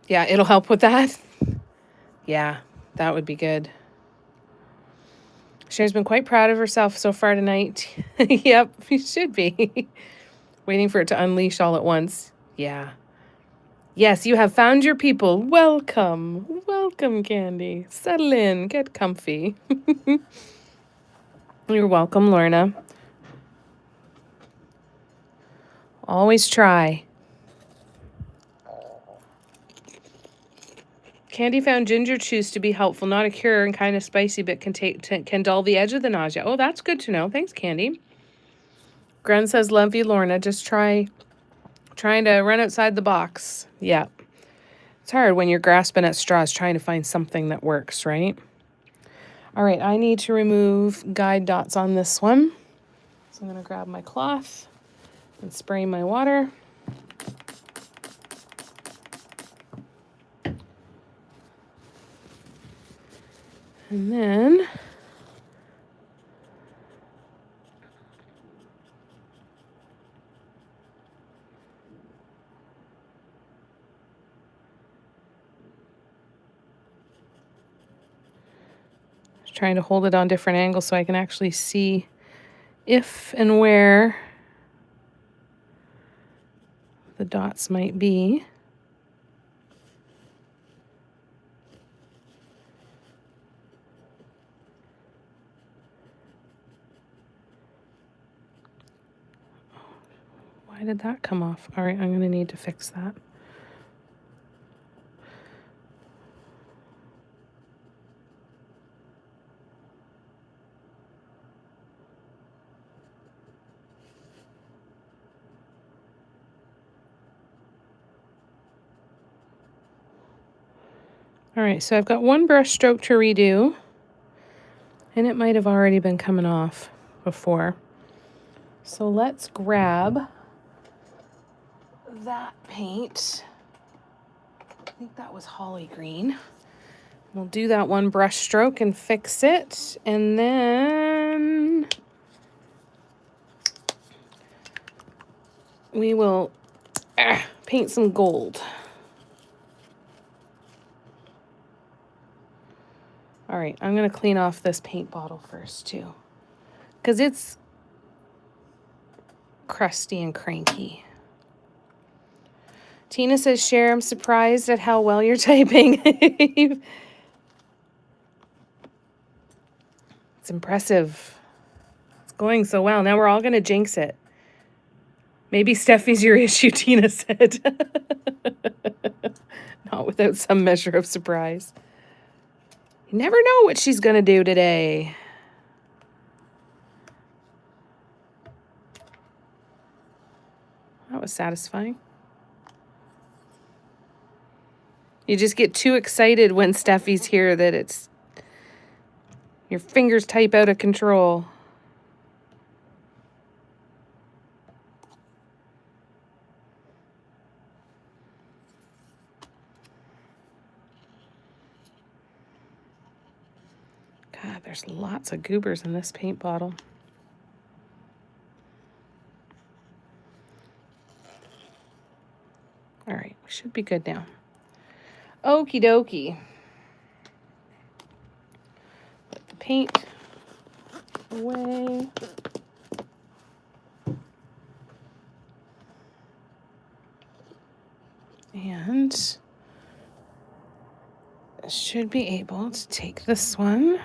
A: Yeah, it'll help with that. Yeah, that would be good. Cher's been quite proud of herself so far tonight. Yep, you should be. Waiting for it to unleash all at once. Yeah. Yes, you have found your people. Welcome. Welcome, Candy. Settle in. Get comfy. You're welcome, Lorna. Always try. Candy found ginger juice to be helpful, not a cure and kind of spicy, but can dull the edge of the nausea. Oh, that's good to know. Thanks, Candy. Gren says, love you, Lorna. Just trying to run outside the box. Yeah. It's hard when you're grasping at straws trying to find something that works, right? All right, I need to remove guide dots on this one. So I'm going to grab my cloth and spray my water. And then just trying to hold it on different angles so I can actually see if and where the dots might be. Why did that come off? All right, I'm going to need to fix that. All right, so I've got one brush stroke to redo, and it might have already been coming off before. So let's grab that paint. I think that was holly green. We'll do that one brush stroke and fix it, and then we will paint some gold. All right, I'm going to clean off this paint bottle first, too, because it's crusty and cranky. Tina says, Cher, I'm surprised at how well you're typing. It's impressive. It's going so well. Now we're all going to jinx it. Maybe Steffi's your issue, Tina said. Not without some measure of surprise. You never know what she's going to do today. That was satisfying. You just get too excited when Steffi's here that it's... your fingers type out of control. God, there's lots of goobers in this paint bottle. All right, we should be good now. Okie dokie. Put the paint away. And I should be able to take this one.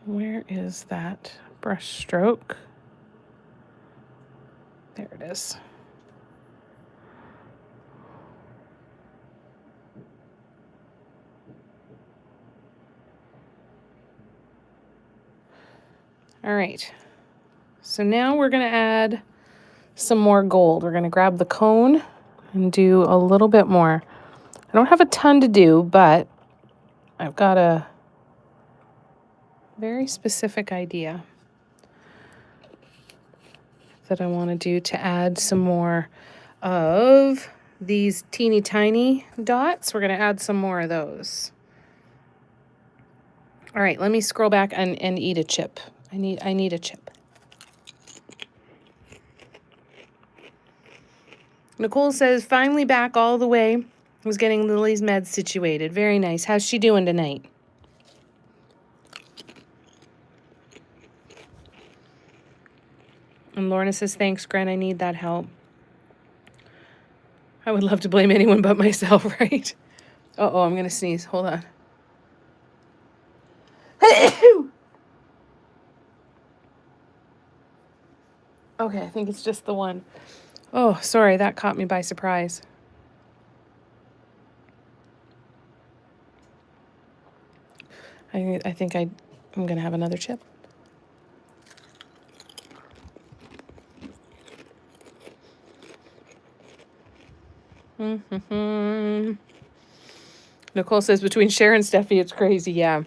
A: Where is that brush stroke? There it is. All right. So now we're going to add some more gold. We're going to grab the cone and do a little bit more. I don't have a ton to do, but I've got a very specific idea that I want to do to add some more of these teeny tiny dots. We're going to add some more of those. All right, let me scroll back and eat a chip. I need a chip. Nicole says, finally back all the way. Was getting Lily's meds situated. Very nice. How's she doing tonight? And Lorna says, thanks, Gren. I need that help. I would love to blame anyone but myself, right? Uh-oh, I'm going to sneeze. Hold on. Okay, I think it's just the one. Oh, sorry, that caught me by surprise. I think I'm going to have another chip. Nicole says, between Cher and Steffi, it's crazy. Yeah.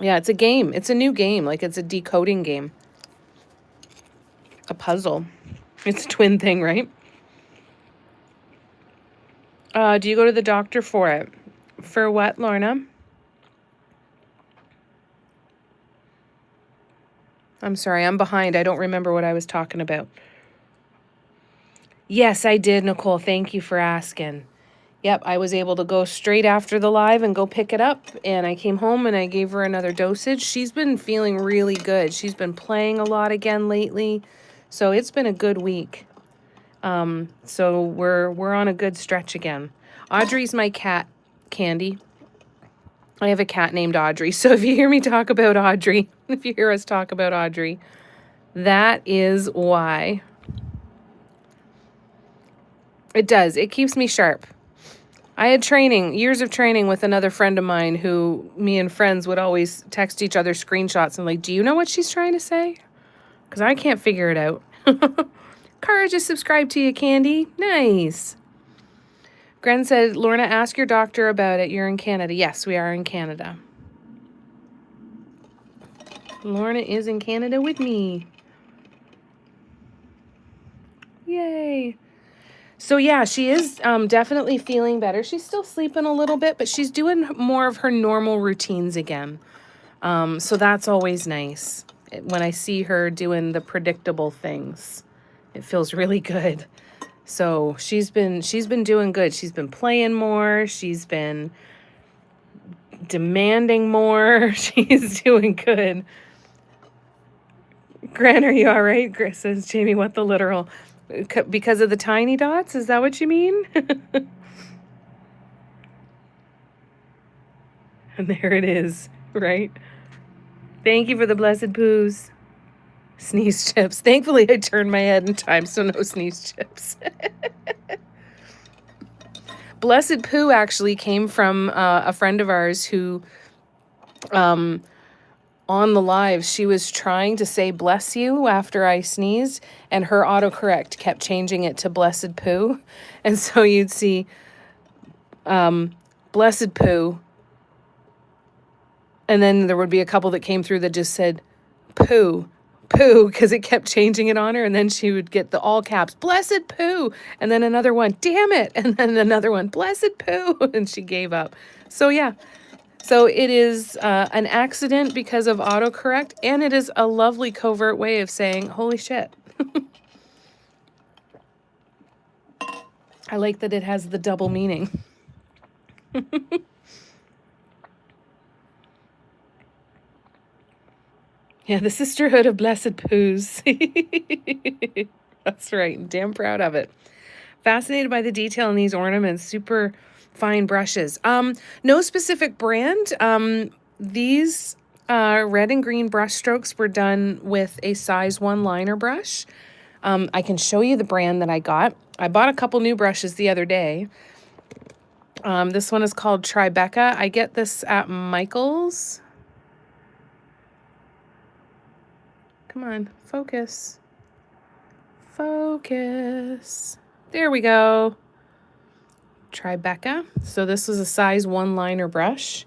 A: Yeah, it's a game. It's a new game. Like, it's a decoding game. A puzzle. It's a twin thing, right? Do you go to the doctor for it? For what, Lorna? I'm sorry, I'm behind. I don't remember what I was talking about. Yes, I did, Nicole. Thank you for asking. Yep, I was able to go straight after the live and go pick it up. And I came home and I gave her another dosage. She's been feeling really good. She's been playing a lot again lately. So it's been a good week. So we're on a good stretch again. Audrey's my cat, Candy. I have a cat named Audrey. So if you hear me talk about Audrey, if you hear us talk about Audrey, that is why. It does. It keeps me sharp. I had years of training with another friend of mine who me and friends would always text each other screenshots and like, do you know what she's trying to say? Because I can't figure it out. Cara just subscribed to you, Candy. Nice. Gren said, Lorna, ask your doctor about it. You're in Canada. Yes, we are in Canada. Lorna is in Canada with me. Yay. So yeah, she is definitely feeling better. She's still sleeping a little bit, but she's doing more of her normal routines again. So that's always nice. When I see her doing the predictable things, it feels really good. So she's been doing good. She's been playing more. She's been demanding more. She's doing good. Gran, are you all right? Chris says, Jamie, what the literal? Because of the tiny dots? Is that what you mean? And there it is, right? Thank you for the blessed poos. Sneeze chips. Thankfully, I turned my head in time, so no sneeze chips. Blessed poo actually came from a friend of ours who, on the live, she was trying to say bless you after I sneezed, and her autocorrect kept changing it to blessed poo. And so you'd see blessed poo, and then there would be a couple that came through that just said poo, poo, because it kept changing it on her. And then she would get the all caps, blessed poo. And then another one, damn it. And then another one, blessed poo. And she gave up. So yeah. So it is an accident because of autocorrect. And it is a lovely covert way of saying, holy shit. I like that it has the double meaning. Yeah, the Sisterhood of Blessed Poos. That's right. Damn proud of it. Fascinated by the detail in these ornaments. Super fine brushes. No specific brand. These red and green brush strokes were done with a size 1 liner brush. I can show you the brand that I got. I bought a couple new brushes the other day. This one is called Tribeca. I get this at Michael's. Come on, focus. Focus. There we go. Tribeca. So this was a size 1 liner brush.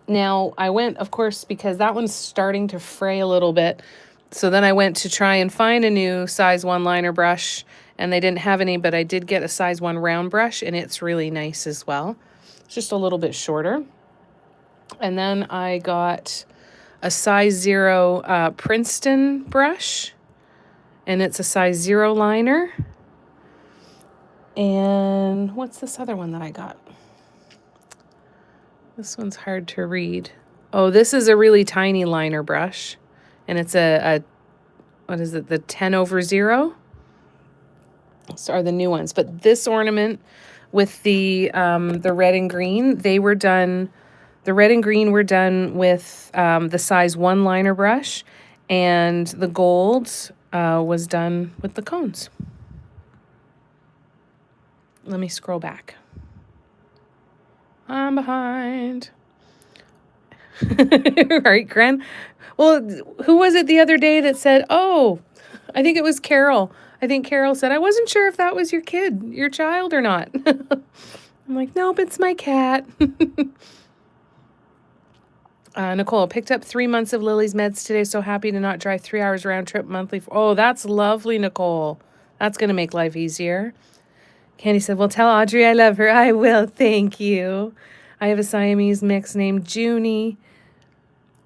A: Now I went, of course, because that one's starting to fray a little bit. So then I went to try and find a new size 1 liner brush, and they didn't have any, but I did get a size 1 round brush, and it's really nice as well. It's just a little bit shorter. And then I got a size 0 Princeton brush, and it's a size 0 liner. And what's this other one that I got? This one's hard to read. Oh, this is a really tiny liner brush, and it's a what is it, the 10/0? So are the new ones. But this ornament with the red and green, they were done. The red and green were done with the size 1 liner brush, and the gold was done with the cones. Let me scroll back. I'm behind. Right, Gren? Well, who was it the other day that said, oh, I think it was Carol. I think Carol said, I wasn't sure if that was your kid, your child or not. I'm like, nope, it's my cat. Nicole, picked up 3 months of Lily's meds today. So happy to not drive 3 hours round trip monthly. Oh, that's lovely, Nicole. That's going to make life easier. Candy said, well, tell Audrey I love her. I will. Thank you. I have a Siamese mix named Junie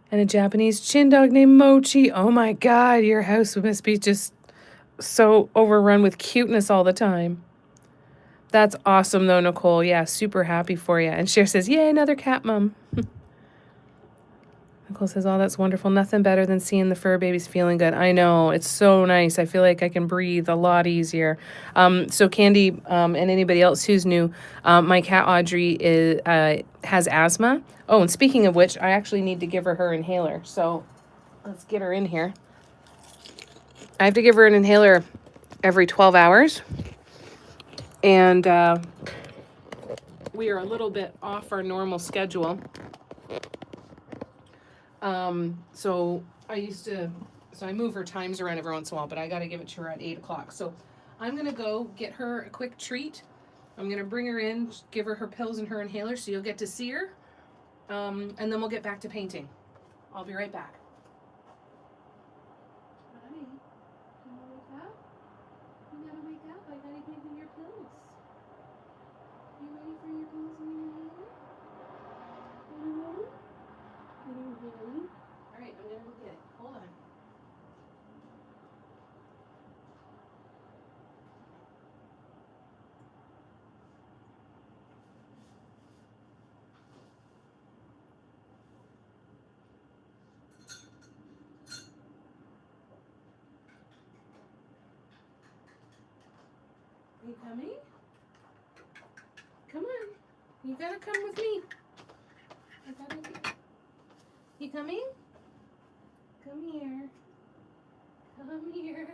A: and a Japanese chin dog named Mochi. Oh, my God. Your house must be just so overrun with cuteness all the time. That's awesome, though, Nicole. Yeah, super happy for you. And Cher says, yay, another cat mom. Nicole says, oh, that's wonderful. Nothing better than seeing the fur babies feeling good. I know. It's so nice. I feel like I can breathe a lot easier. So Candy and anybody else who's new, my cat Audrey has asthma. Oh, and speaking of which, I actually need to give her inhaler. So let's get her in here. I have to give her an inhaler every 12 hours. And we are a little bit off our normal schedule. So I move her times around every once in a while, but I got to give it to her at 8 o'clock. So I'm going to go get her a quick treat. I'm going to bring her in, give her pills and her inhaler, so you'll get to see her. And then we'll get back to painting. I'll be right back. Honey, can you wake up? You gotta wake up. I gotta give you your pills. You ready for your pills and your inhaler? All right, I'm gonna go get it. Hold on. Are you coming? Come on. You gotta come with me. You coming? Come here. Come here.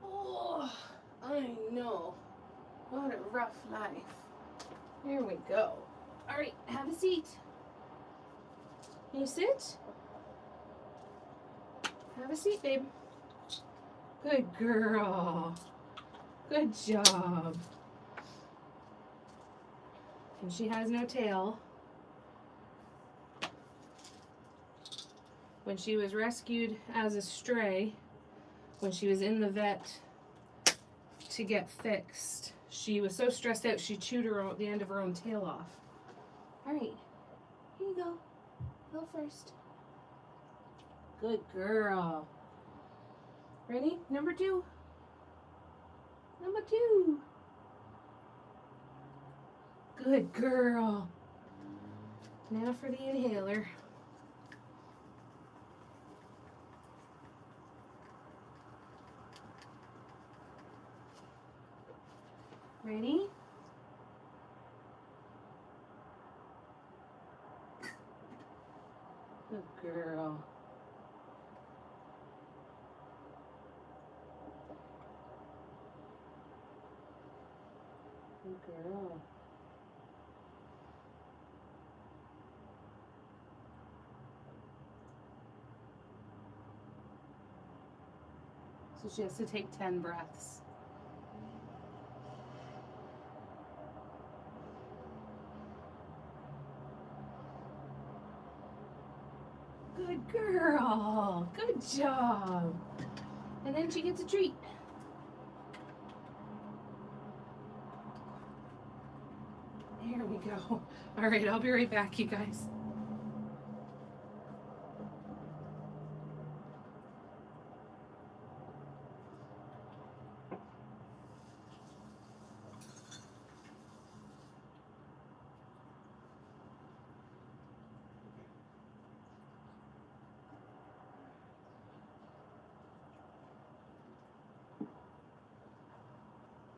A: Oh, I know. What a rough life. Here we go. All right, have a seat. Can you sit? Have a seat, babe. Good girl. Good job. And she has no tail. when she was rescued as a stray, when she was in the vet to get fixed, she was so stressed out she chewed the end of her own tail off. All right, here you go. Go first. Good girl. Ready? Number 2. Number 2. Good girl. Now for the inhaler. Ready? Good girl. Good girl. So she has to take 10 breaths. Good girl. Good job. And then she gets a treat. There we go. All right, I'll be right back, you guys.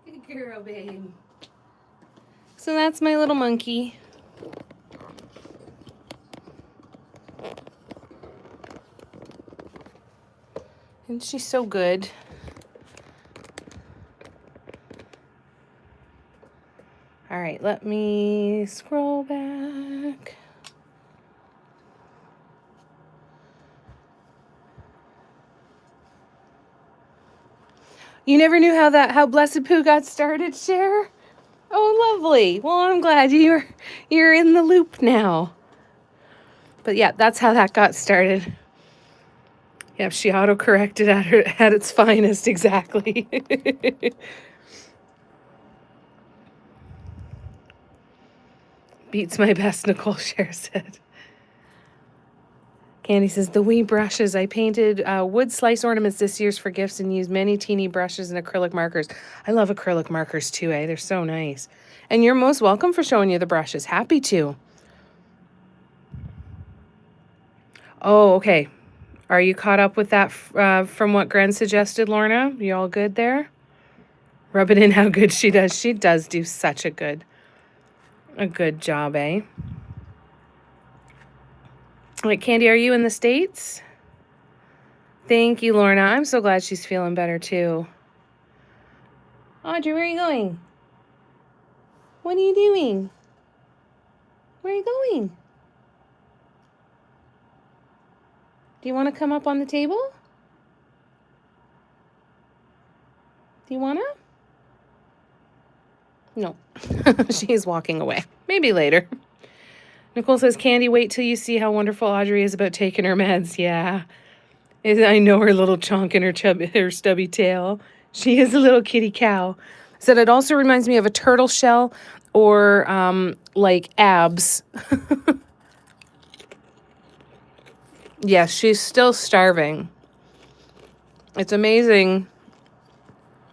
A: Good girl, babe. So that's my little monkey. And she's so good. All right, let me scroll back. You never knew how Blessed Pooh got started, Cher? Oh, lovely. Well, I'm glad you're in the loop now. But yeah, that's how that got started. Yep, she auto-corrected at its finest, exactly. Beats my best, Nicole Cher said. Candy says, the wee brushes. I painted wood slice ornaments this year for gifts and used many teeny brushes and acrylic markers. I love acrylic markers too, eh? They're so nice. And you're most welcome for showing you the brushes. Happy to. Oh, okay. Are you caught up with that from what Gren suggested, Lorna? You all good there? Rub it in how good she does. She does do such a good job, eh? Like, Candy, are you in the States? Thank you, Lorna. I'm so glad she's feeling better, too. Audrey, where are you going? What are you doing? Where are you going? Do you want to come up on the table? Do you want to? No. She's walking away. Maybe later. Nicole says, Candy, wait till you see how wonderful Audrey is about taking her meds. Yeah. I know her little chonk in her stubby tail. She is a little kitty cow. Said it also reminds me of a turtle shell or like abs. Yes, she's still starving. It's amazing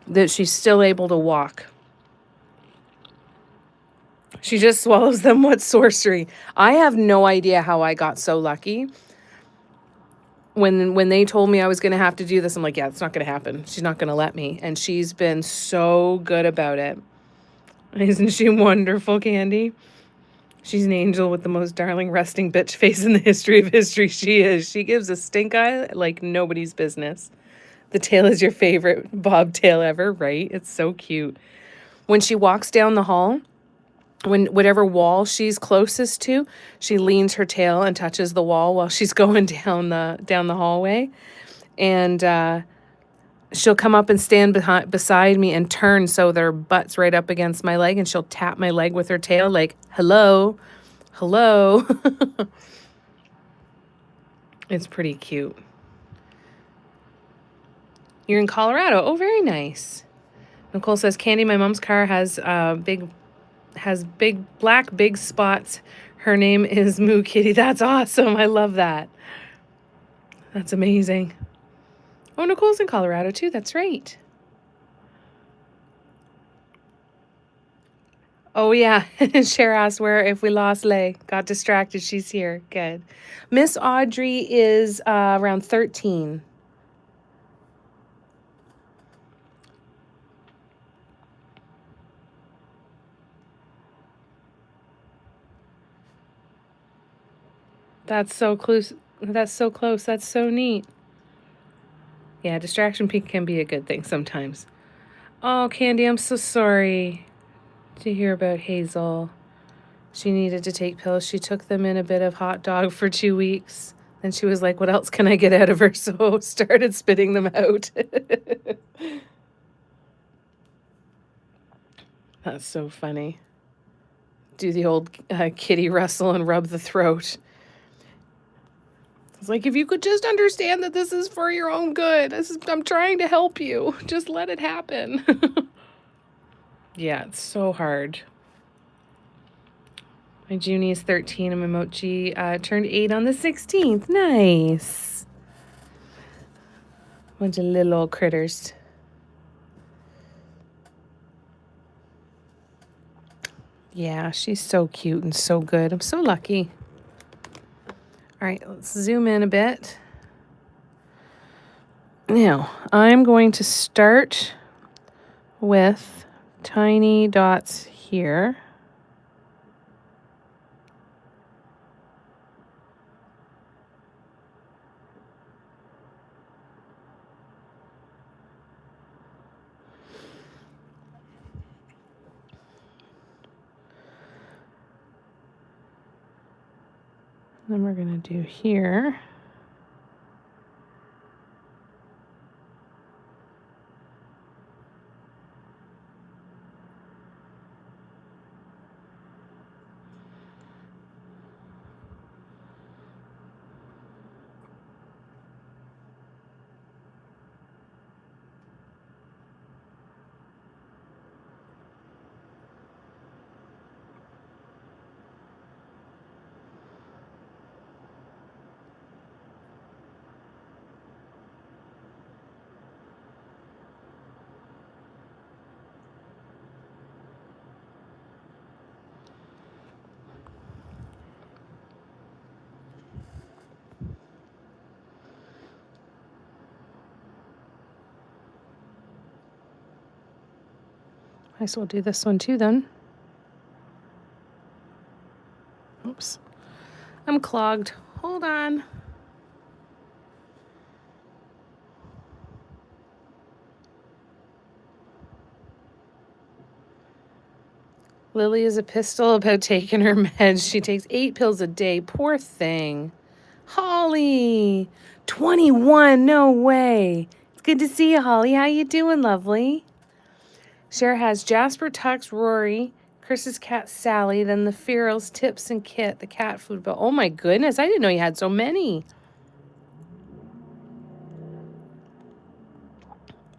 A: that she's still able to walk. She just swallows them. What sorcery? I have no idea how I got so lucky. When they told me I was going to have to do this, I'm like, yeah, it's not going to happen. She's not going to let me. And she's been so good about it. Isn't she wonderful, Candy? She's an angel with the most darling resting bitch face in the history of history. She is. She gives a stink eye like nobody's business. The tail is your favorite bobtail ever, right? It's so cute. When she walks down the hall, whatever wall she's closest to, she leans her tail and touches the wall while she's going down the hallway. And she'll come up and stand beside me and turn so their butt's right up against my leg, and she'll tap my leg with her tail like, hello, hello. It's pretty cute. You're in Colorado. Oh, very nice. Nicole says, Candy, my mom's car has big black big spots. Her name is Moo Kitty. That's awesome. I love that. That's amazing. Oh, Nicole's in Colorado too. That's right. Oh, yeah. Cher asked where if we lost Lay. Got distracted. She's here. Good. Miss Audrey is around 13. That's so close. That's so close. That's so neat. Yeah, distraction peak can be a good thing sometimes. Oh, Candy, I'm so sorry to hear about Hazel. She needed to take pills. She took them in a bit of hot dog for 2 weeks. Then she was like, what else can I get out of her? So started spitting them out. That's so funny. Do the old kitty rustle and rub the throat. It's like, if you could just understand that this is for your own good. I'm trying to help you. Just let it happen. Yeah, it's so hard. My Junie is 13 and my Mochi turned 8 on the 16th. Nice. Bunch of little old critters. Yeah, she's so cute and so good. I'm so lucky. All right, let's zoom in a bit. Now, I'm going to start with tiny dots here. Then we're going to do here. I guess we'll do this one too then. Oops. I'm clogged. Hold on. Lily is a pistol about taking her meds. She takes 8 pills a day. Poor thing. Holly. 21. No way. It's good to see you, Holly. How you doing, lovely? Cher has Jasper, Tux, Rory, Chris's cat, Sally, then the Ferals, Tips, and Kit, the cat food bill. Oh, my goodness. I didn't know you had so many.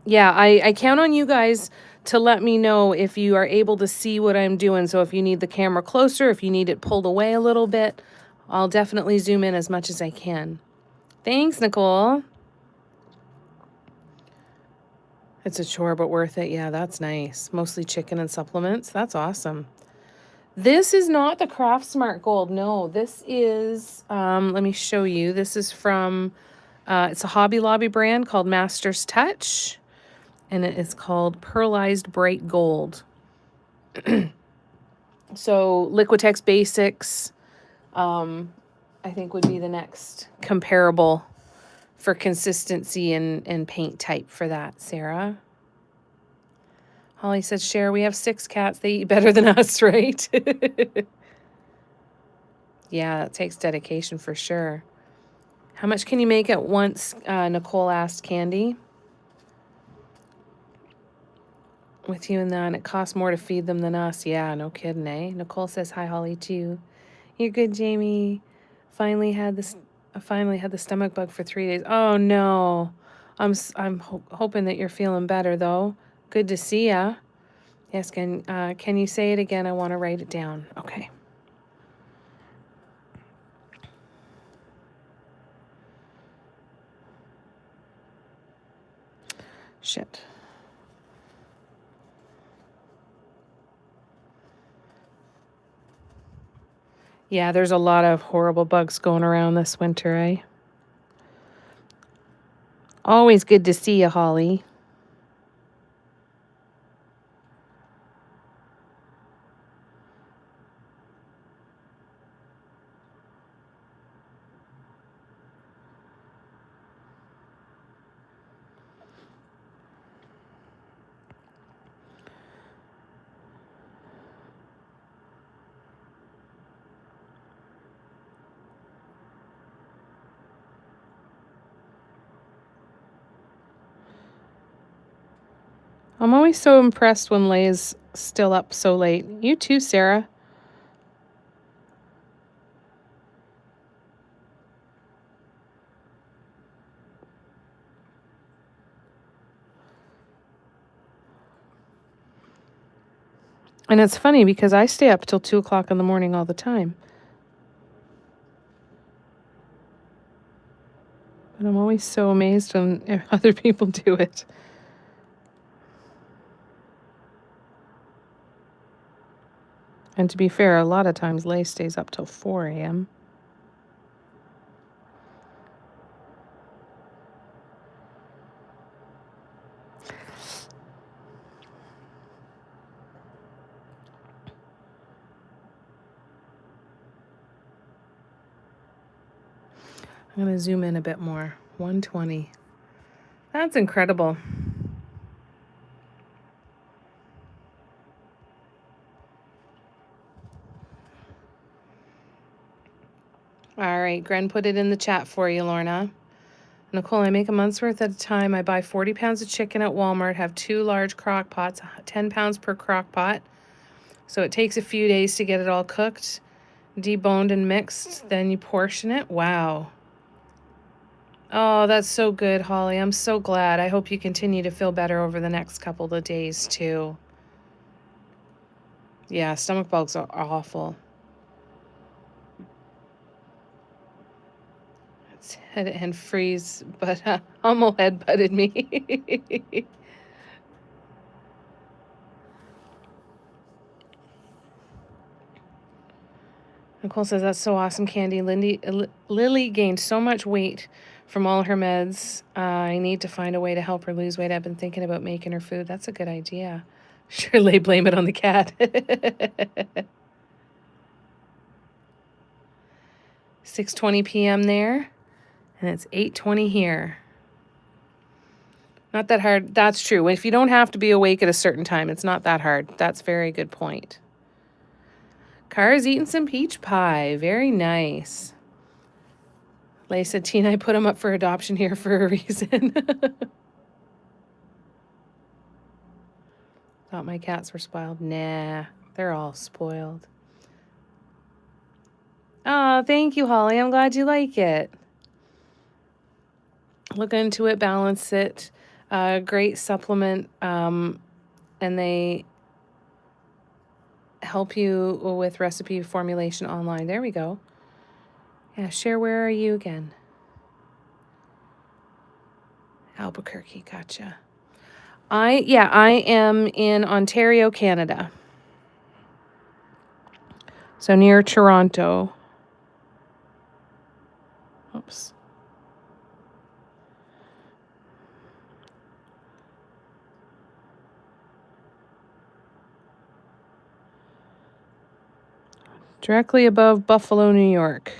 A: Yeah, I count on you guys to let me know if you are able to see what I'm doing. So if you need the camera closer, if you need it pulled away a little bit, I'll definitely zoom in as much as I can. Thanks, Nicole. It's a chore, but worth it. Yeah, that's nice. Mostly chicken and supplements. That's awesome. This is not the Craft Smart Gold. No, this is, let me show you. This is from, it's a Hobby Lobby brand called Master's Touch. And it is called Pearlized Bright Gold. So Liquitex Basics, I think would be the next comparable for consistency and paint type for that, Sarah. Holly says, Cher, we have 6 cats. They eat better than us, right? Yeah, it takes dedication for sure. How much can you make at once? Nicole asked Candy. With you and that, it costs more to feed them than us. Yeah, no kidding, eh? Nicole says, hi, Holly, too. You're good, Jamie. Finally had this I finally had the stomach bug for 3 days. Oh no. I'm hoping that you're feeling better though. Good to see ya. Yes, can you say it again? I want to write it down. Okay. Shit. Yeah, there's a lot of horrible bugs going around this winter, eh? Always good to see you, Holly. I'm always so impressed when Lay's still up so late. You too, Sarah. And it's funny because I stay up till 2 o'clock in the morning all the time. But I'm always so amazed when other people do it. And to be fair, a lot of times Lay stays up till 4 a.m. I'm going to zoom in a bit more. 120. That's incredible. All right, Gren put it in the chat for you, Lorna. Nicole, I make a month's worth at a time. I buy 40 pounds of chicken at Walmart, have 2 large crock pots, 10 pounds per crock pot. So it takes a few days to get it all cooked, deboned and mixed. Then you portion it. Wow. Oh, that's so good, Holly. I'm so glad. I hope you continue to feel better over the next couple of days, too. Yeah, stomach bugs are awful. It's head and freeze, but Hummel head-butted me. Nicole says, that's so awesome, Candy. Lily gained so much weight from all her meds. I need to find a way to help her lose weight. I've been thinking about making her food. That's a good idea. Surely blame it on the cat. 6:20 p.m. there, and it's 8:20 here. Not that hard. That's true. If you don't have to be awake at a certain time, it's not that hard. That's a very good point. Kara's eating some peach pie. Very nice. Lay said, Tina, I put him up for adoption here for a reason. Thought my cats were spoiled. Nah, they're all spoiled. Oh, thank you, Holly. I'm glad you like it. Look into it, balance it. Great supplement, and they help you with recipe formulation online. There we go. Yeah, share, where are you again? Albuquerque, gotcha. I am in Ontario, Canada. So near Toronto. Oops. Directly above Buffalo, New York.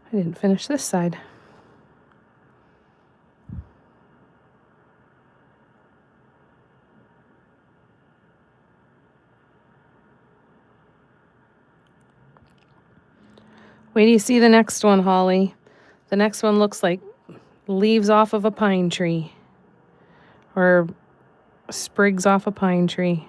A: I didn't finish this side. Wait till you see the next one, Holly. The next one looks like leaves off of a pine tree. Or sprigs off a pine tree.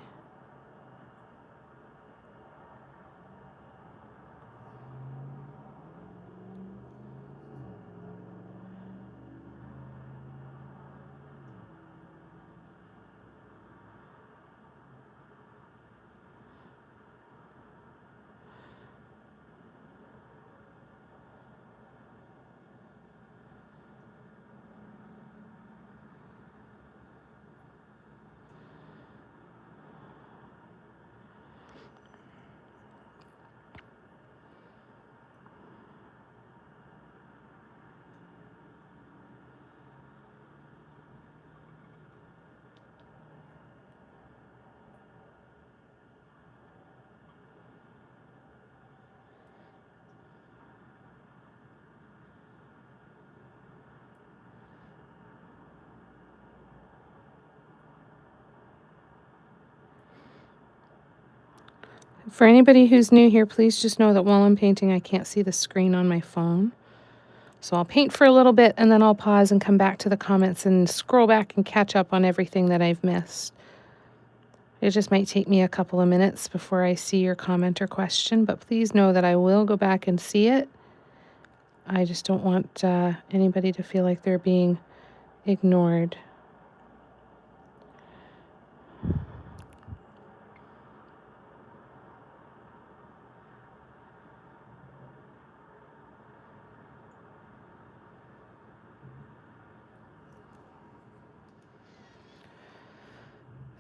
A: For anybody who's new here, please just know that while I'm painting, I can't see the screen on my phone. So I'll paint for a little bit and then I'll pause and come back to the comments and scroll back and catch up on everything that I've missed. It just might take me a couple of minutes before I see your comment or question, but please know that I will go back and see it. I just don't want anybody to feel like they're being ignored.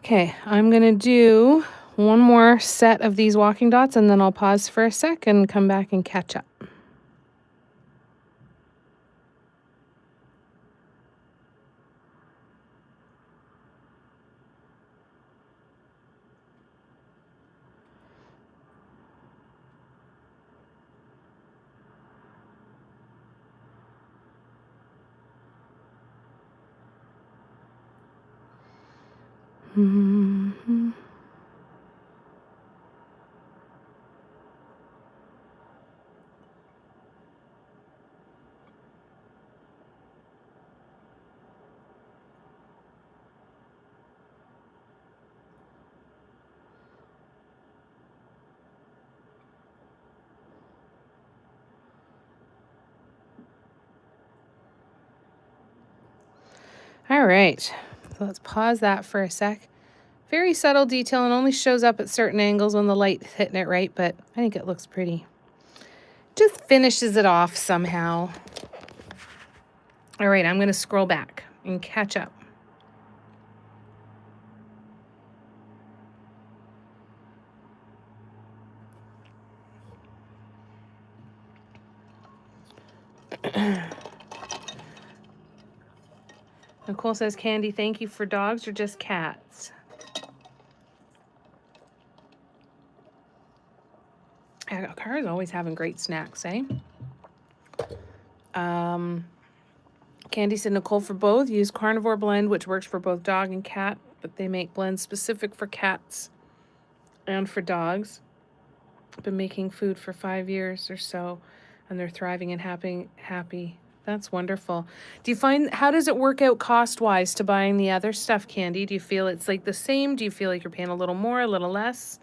A: Okay, I'm going to do one more set of these walking dots and then I'll pause for a sec and come back and catch up. Mm-hmm. All right, so let's pause that for a sec. Very subtle detail and only shows up at certain angles when the light's hitting it right, but I think it looks pretty. Just finishes it off somehow. All right, I'm going to scroll back and catch up. Nicole says, Candy, thank you for dogs or just cats? Kara's always having great snacks, eh? Candy said, Nicole, for both, use carnivore blend, which works for both dog and cat, but they make blends specific for cats and for dogs. I've been making food for 5 years or so, and they're thriving and happy. That's wonderful. Do you find, how does it work out cost-wise to buying the other stuff, Candy? Do you feel it's like the same? Do you feel like you're paying a little more, a little less?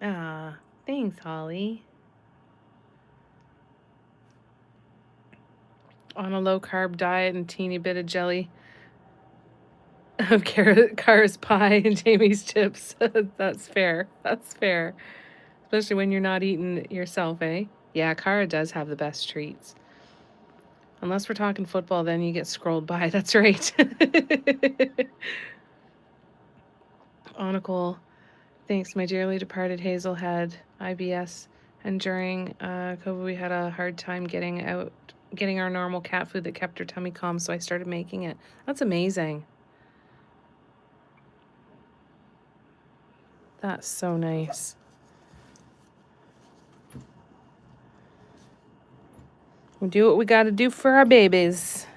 A: Ah, thanks, Holly. On a low-carb diet and teeny bit of jelly of Kara's pie and Jamie's chips. That's fair. That's fair. Especially when you're not eating yourself, eh? Yeah, Kara does have the best treats. Unless we're talking football, then you get scrolled by. That's right. Nicole, thanks. My dearly departed Hazel had IBS, and during COVID, we had a hard time getting our normal cat food that kept her tummy calm, so I started making it. That's amazing. That's so nice. We do what we got to do for our babies.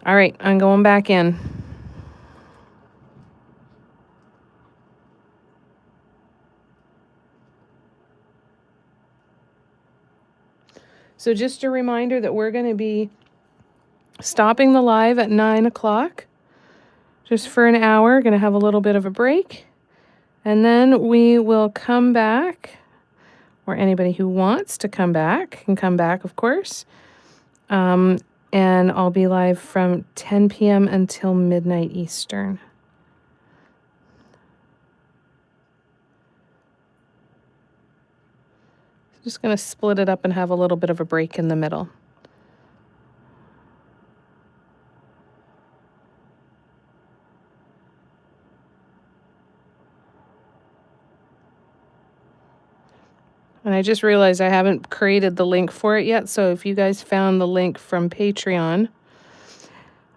A: All right, I'm going back in. So just a reminder that we're going to be stopping the live at 9 o'clock, just for an hour. Going to have a little bit of a break. And then we will come back, or anybody who wants to come back can come back, of course. And I'll be live from 10 p.m. until midnight Eastern. Just going to split it up and have a little bit of a break in the middle. And I just realized I haven't created the link for it yet, so if you guys found the link from Patreon,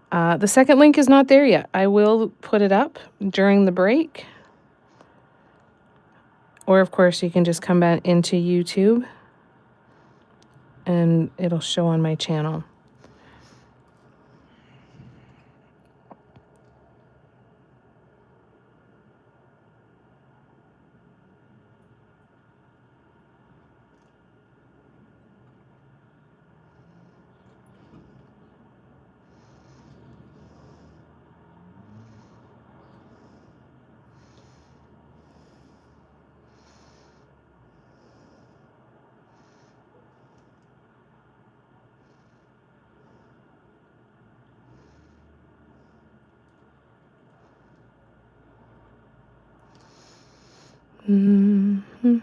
A: the second link is not there yet. I will put it up during the break. Or, of course, you can just come back into YouTube and it'll show on my channel. Mm-hmm.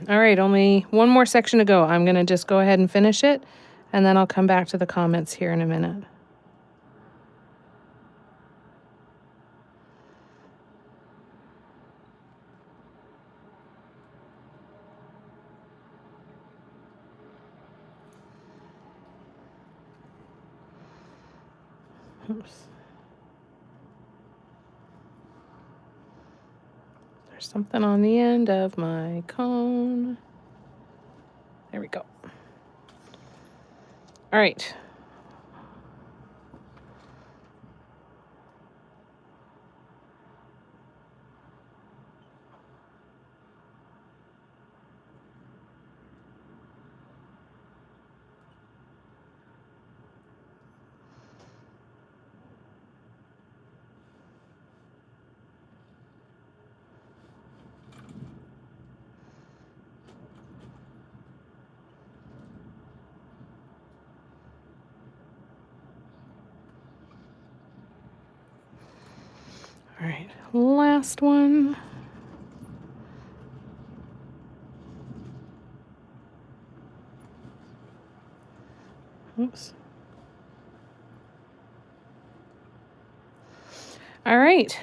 A: All right, only one more section to go. I'm going to just go ahead and finish it, and then I'll come back to the comments here in a minute. Oops. There's something on the end of my cone. There we go. All right. All right, last one. Oops. All right.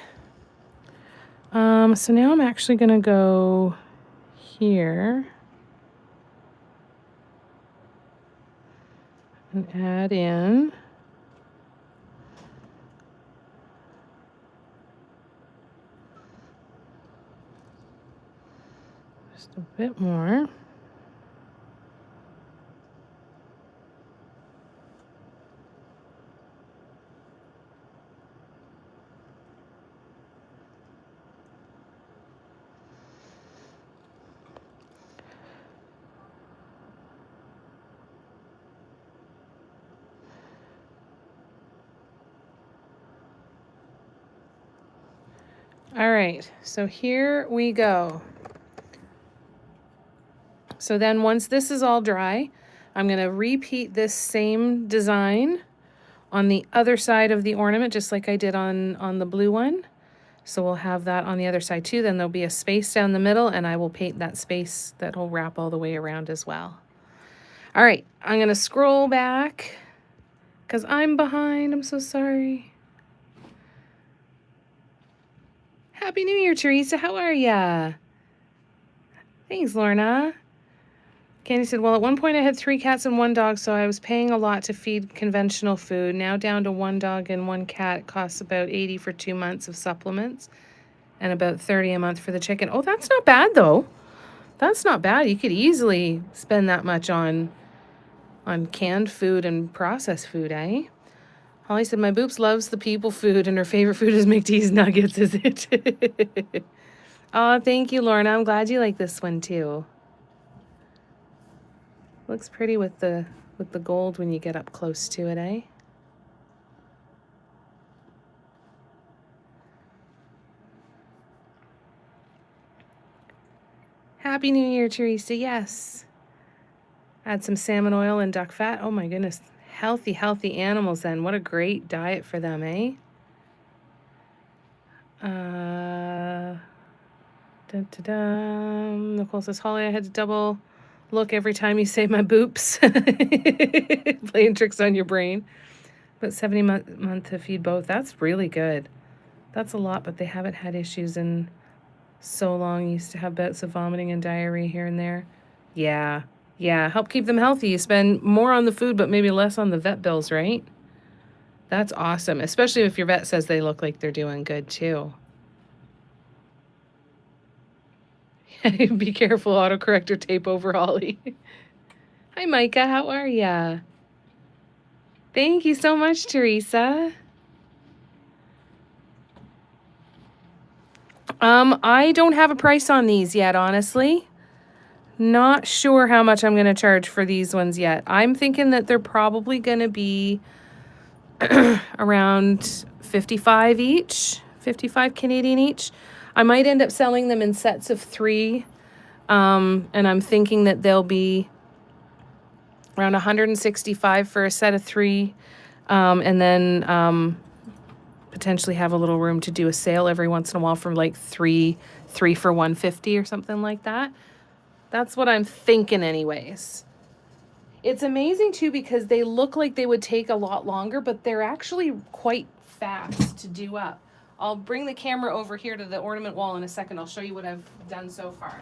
A: So now I'm actually going to go here and add in just a bit more. All right, so here we go. So then once this is all dry, I'm going to repeat this same design on the other side of the ornament, just like I did on the blue one. So we'll have that on the other side too. Then there'll be a space down the middle, and I will paint that space that will wrap all the way around as well. All right, I'm going to scroll back because I'm behind. I'm so sorry. Happy New Year, Teresa. How are ya? Thanks, Lorna. Candy said, well, at one point I had 3 cats and 1 dog, so I was paying a lot to feed conventional food. Now down to 1 dog and 1 cat. It costs about $80 for 2 months of supplements and about $30 a month for the chicken. Oh, that's not bad, though. That's not bad. You could easily spend that much on canned food and processed food, eh? Holly said, my Boops loves the people food, and her favorite food is McD's nuggets, is it? Oh, thank you, Lorna. I'm glad you like this one, too. Looks pretty with the gold when you get up close to it, eh? Happy New Year, Teresa. Yes. Add some salmon oil and duck fat. Oh my goodness. Healthy, healthy animals then. What a great diet for them, eh? Nicole says, Holly, I had to double look every time you say my Boops. Playing tricks on your brain. But 70 month to feed both. That's really good. That's a lot, but they haven't had issues in so long. Used to have bouts of vomiting and diarrhea here and there. Yeah. Yeah. Help keep them healthy. You spend more on the food, but maybe less on the vet bills, right? That's awesome. Especially if your vet says they look like they're doing good too. Be careful, autocorrector tape over Holly. Hi, Micah. How are ya? Thank you so much, Teresa. I don't have a price on these yet, honestly. Not sure how much I'm going to charge for these ones yet. I'm thinking that they're probably going to be around 55 each, 55 Canadian each. I might end up selling them in sets of 3. And I'm thinking that they'll be around 165 for a set of 3. And then potentially have a little room to do a sale every once in a while for like 3 for 150 or something like that. That's what I'm thinking anyways. It's amazing too because they look like they would take a lot longer, but they're actually quite fast to do up. I'll bring the camera over here to the ornament wall in a second. I'll show you what I've done so far.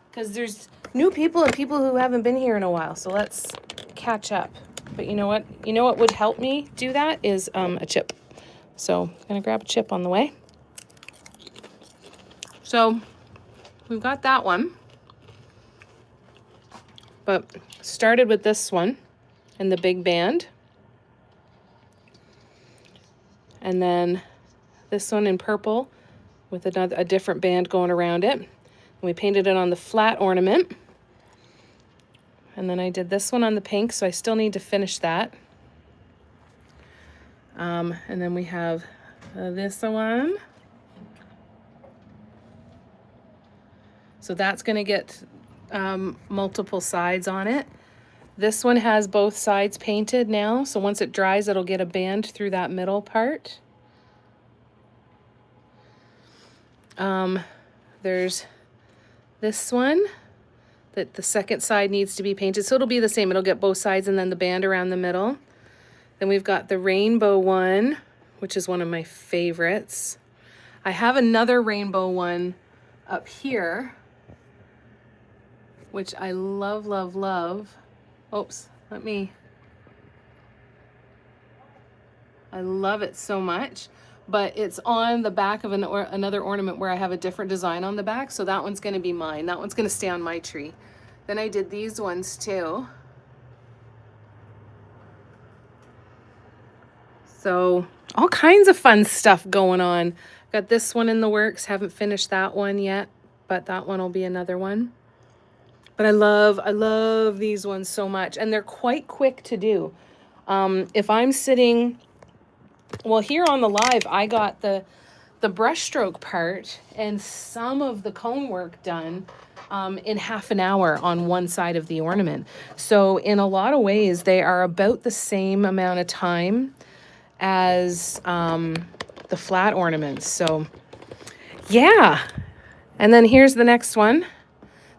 A: Because there's new people and people who haven't been here in a while, so let's catch up. But you know what? You know what would help me do that is a chip. So I'm going to grab a chip on the way. So we've got that one. But started with this one and the big band. And then this one in purple with a different band going around it. And we painted it on the flat ornament. And then I did this one on the pink, so I still need to finish that. And then we have this one. So that's going to get multiple sides on it. This one has both sides painted now, so once it dries, it'll get a band through that middle part. There's this one that the second side needs to be painted, so it'll be the same. It'll get both sides and then the band around the middle. Then we've got the rainbow one, which is one of my favorites. I have another rainbow one up here, which I love, love, love. Oops, I love it so much, but it's on the back of another ornament where I have a different design on the back, so that one's gonna be mine. That one's gonna stay on my tree. Then I did these ones too. So all kinds of fun stuff going on. Got this one in the works, haven't finished that one yet, but that one will be another one. But I love these ones so much, and they're quite quick to do. If I'm sitting, well, here on the live, I got the brushstroke part and some of the cone work done in half an hour on one side of the ornament. So in a lot of ways, they are about the same amount of time as the flat ornaments. So yeah. And then here's the next one.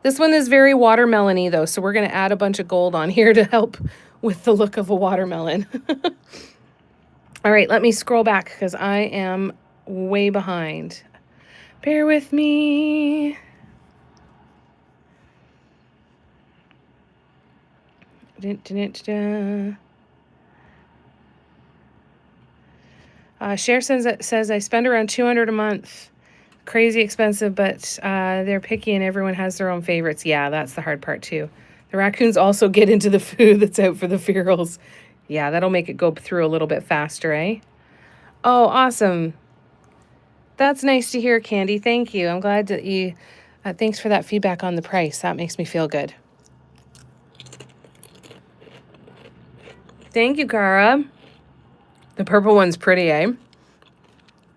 A: This one is very watermelon-y though, so we're going to add a bunch of gold on here to help with the look of a watermelon. All right, let me scroll back because I am way behind. Bear with me. Cher says I spend around $200 a month. Crazy expensive, but they're picky and everyone has their own favorites. Yeah, that's the hard part too. The raccoons also get into the food that's out for the ferals. Yeah, that'll make it go through a little bit faster, eh? Oh, awesome. That's nice to hear, Candy. Thank you. I'm glad that you... thanks for that feedback on the price. That makes me feel good. Thank you, Cara. The purple one's pretty, eh?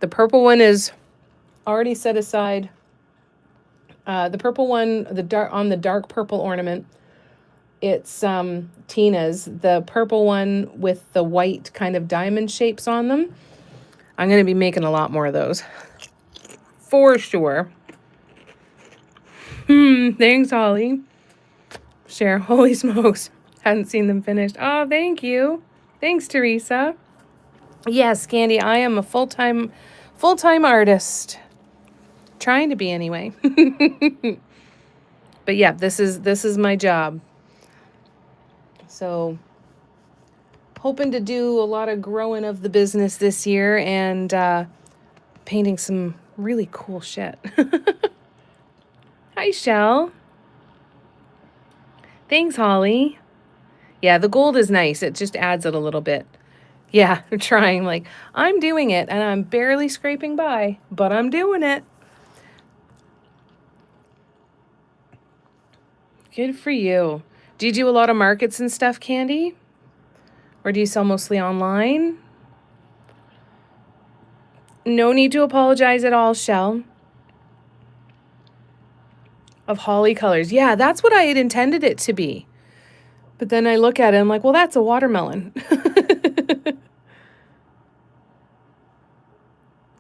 A: The purple one is already set aside. The purple one, on the dark purple ornament, it's Tina's. The purple one with the white kind of diamond shapes on them. I'm going to be making a lot more of those. For sure. Thanks, Holly. Share. Holy smokes. Hadn't seen them finished. Oh, thank you. Thanks, Teresa. Yes, Candy, I am a full-time artist. Trying to be anyway. But yeah, this is my job. So hoping to do a lot of growing of the business this year and painting some really cool shit. Hi, Shell. Thanks, Holly. Yeah, the gold is nice. It just adds it a little bit. Yeah, I'm trying. Like, I'm doing it, and I'm barely scraping by, but I'm doing it. Good for you. Do you do a lot of markets and stuff, Candy? Or do you sell mostly online? No need to apologize at all, Shell. Of holly colors. Yeah, that's what I had intended it to be. But then I look at it and I'm like, well, that's a watermelon.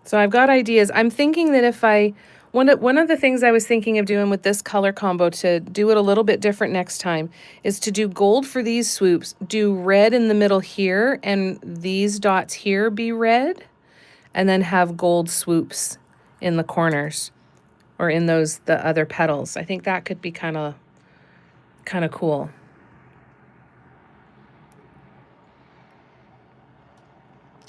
A: So I've got ideas. I'm thinking that one of the things I was thinking of doing with this color combo to do it a little bit different next time is to do gold for these swoops, do red in the middle here, and these dots here be red, and then have gold swoops in the corners or in the other petals. I think that could be kind of cool.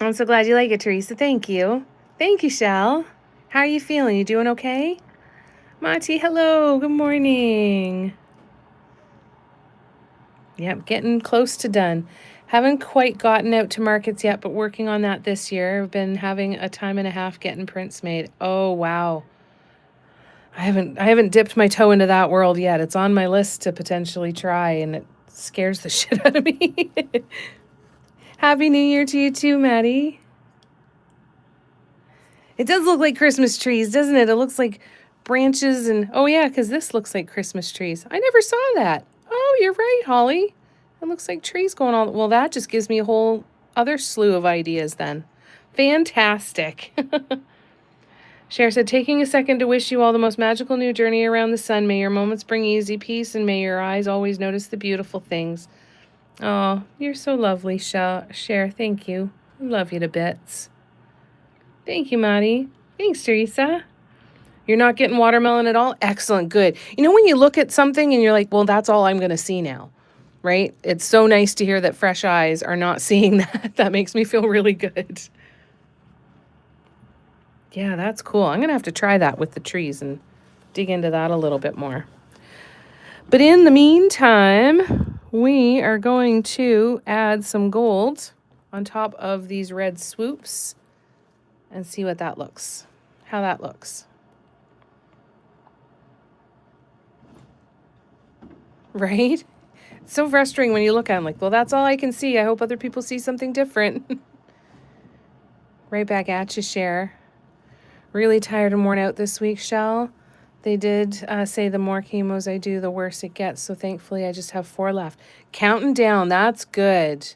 A: I'm so glad you like it, Teresa. Thank you. Thank you, Shell. How are you feeling? You doing okay? Mati, hello. Good morning. Yep, getting close to done. Haven't quite gotten out to markets yet, but working on that this year. I've been having a time and a half getting prints made. Oh, wow. I haven't dipped my toe into that world yet. It's on my list to potentially try, and it scares the shit out of me. Happy New Year to you too, Maddie. It does look like Christmas trees, doesn't it? It looks like branches and... Oh, yeah, because this looks like Christmas trees. I never saw that. Oh, you're right, Holly. It looks like trees going on. Well, that just gives me a whole other slew of ideas then. Fantastic. Cher said, taking a second to wish you all the most magical new journey around the sun. May your moments bring easy peace, and may your eyes always notice the beautiful things. Oh, you're so lovely, Cher. Thank you. I love you to bits. Thank you, Maddie. Thanks, Teresa. You're not getting watermelon at all? Excellent. Good. You know when you look at something and you're like, well, that's all I'm going to see now, right? It's so nice to hear that fresh eyes are not seeing that. That makes me feel really good. Yeah, that's cool. I'm going to have to try that with the trees and dig into that a little bit more. But in the meantime, we are going to add some gold on top of these red swoops and see what that looks, how that looks. Right? It's so frustrating when you look at them like, well, that's all I can see. I hope other people see something different. Right back at you, Cher. Really tired and worn out this week, Shell. They did say the more chemos I do, the worse it gets. So thankfully, I just have 4 left. Counting down. That's good.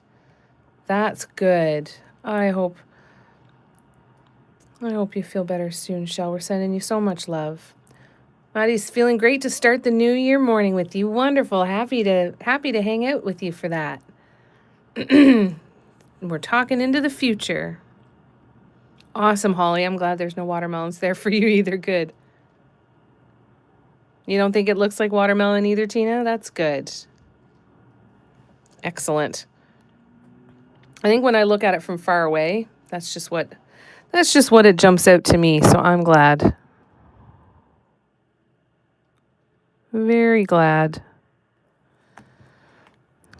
A: That's good. I hope you feel better soon, Shell. We're sending you so much love. Maddie's feeling great to start the new year morning with you. Wonderful. Happy to hang out with you for that. We're talking into the future. Awesome, Holly. I'm glad there's no watermelons there for you either. Good. You don't think it looks like watermelon either, Tina? That's good. Excellent. I think when I look at it from far away, that's just what it jumps out to me, so I'm glad. Very glad.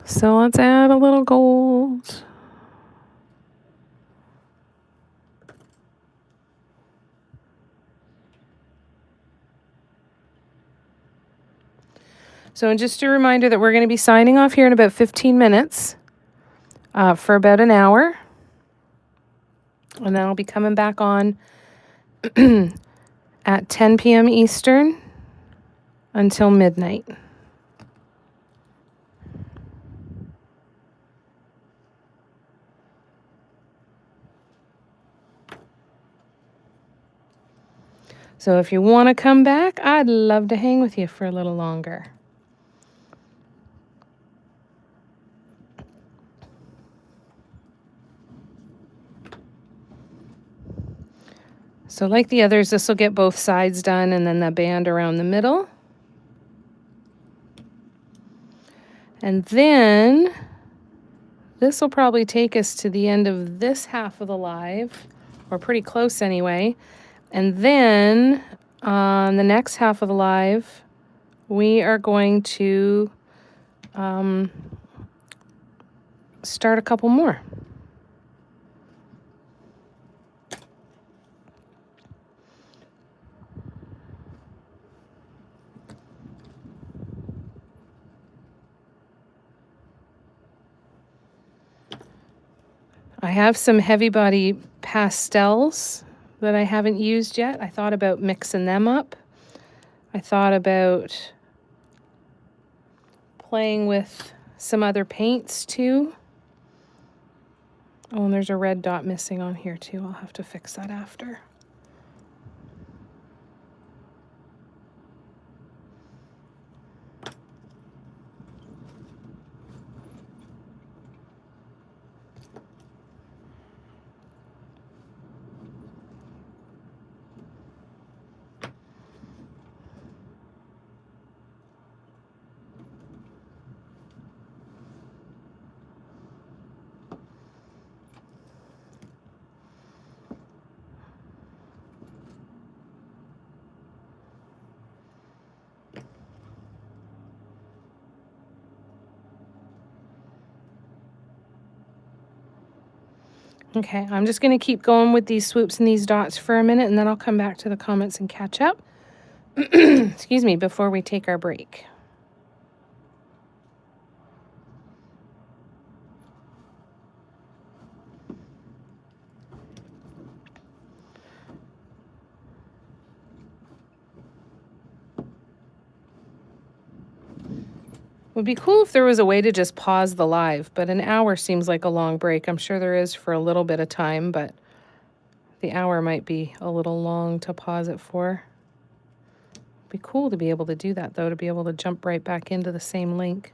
A: So let's add a little gold. So just a reminder that we're going to be signing off here in about 15 minutes for about an hour. And then I'll be coming back on at 10 p.m. Eastern until midnight. So if you want to come back, I'd love to hang with you for a little longer. So like the others, this will get both sides done and then the band around the middle. And then this will probably take us to the end of this half of the live, or pretty close anyway. And then on the next half of the live, we are going to start a couple more. I have some heavy body pastels that I haven't used yet. I thought about mixing them up. I thought about playing with some other paints too. Oh, and there's a red dot missing on here too. I'll have to fix that after. Okay, I'm just going to keep going with these swoops and these dots for a minute, and then I'll come back to the comments and catch up. Excuse me, before we take our break. Would be cool if there was a way to just pause the live, but an hour seems like a long break. I'm sure there is for a little bit of time, but the hour might be a little long to pause it for. It'd be cool to be able to do that, though, to be able to jump right back into the same link.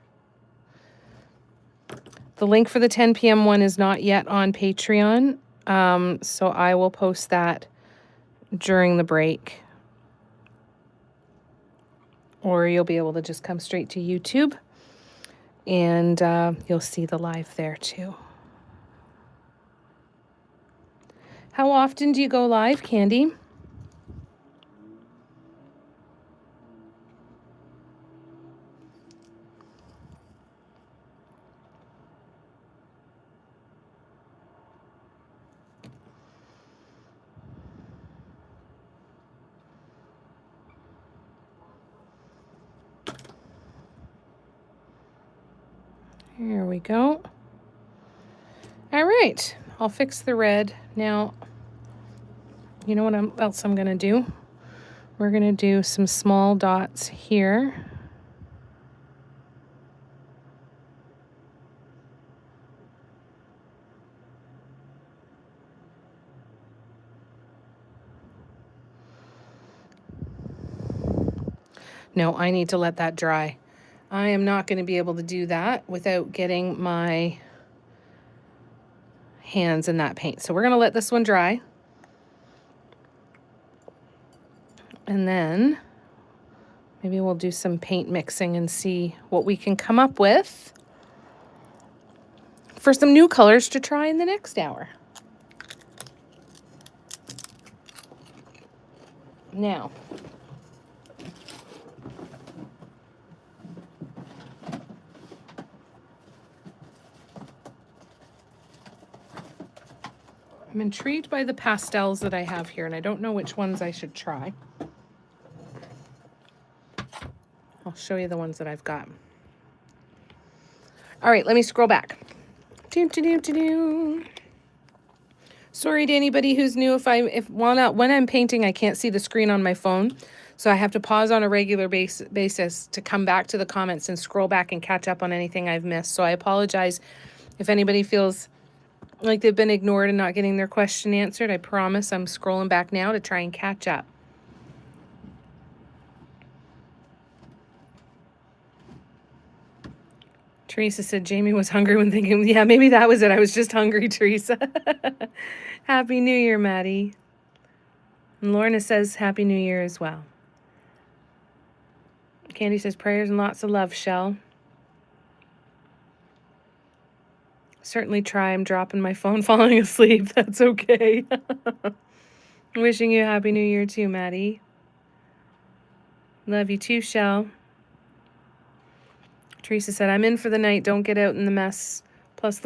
A: The link for the 10 p.m. one is not yet on Patreon, so I will post that during the break. Or you'll be able to just come straight to YouTube, and you'll see the live there too. How often do you go live, Candy? Here we go. All right, I'll fix the red. Now, you know what else I'm going to do? We're going to do some small dots here. No, I need to let that dry. I am not going to be able to do that without getting my hands in that paint. So we're going to let this one dry. And then maybe we'll do some paint mixing and see what we can come up with. for some new colors to try in the next hour. Now, I'm intrigued by the pastels that I have here, and I don't know which ones I should try. I'll show you the ones that I've got. All right, let me scroll back. Sorry to anybody who's new when I'm painting, I can't see the screen on my phone, so I have to pause on a regular basis to come back to the comments and scroll back and catch up on anything I've missed. So I apologize if anybody feels like they've been ignored and not getting their question answered. I promise I'm scrolling back now to try and catch up. Teresa said Jamie was hungry when thinking, yeah, maybe that was it. I was just hungry, Teresa. Happy New Year, Maddie. And Lorna says Happy New Year as well. Candy says prayers and lots of love, Shell. Certainly try. I'm dropping my phone, falling asleep. That's okay. Wishing you a Happy New Year too, Maddie. Love you too, Shell. Teresa said, I'm in for the night. Don't get out in the mess. Plus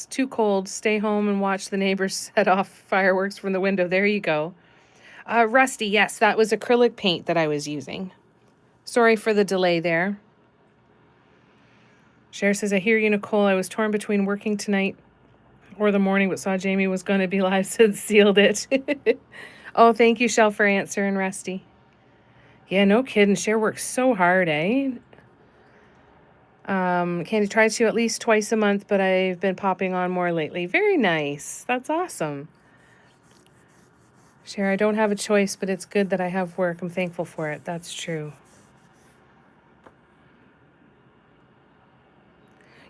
A: too cold. Stay home and watch the neighbors set off fireworks from the window. There you go. Rusty, yes, that was acrylic paint that I was using. Sorry for the delay there. Cher says, I hear you, Nicole. I was torn between working tonight or the morning, but saw Jamie was going to be live, so sealed it. Oh, thank you, Shell, for answering, Rusty. Yeah, no kidding. Cher works so hard, eh? Candy tries to at least twice a month, but I've been popping on more lately. Very nice. That's awesome. Cher, I don't have a choice, but it's good that I have work. I'm thankful for it. That's true.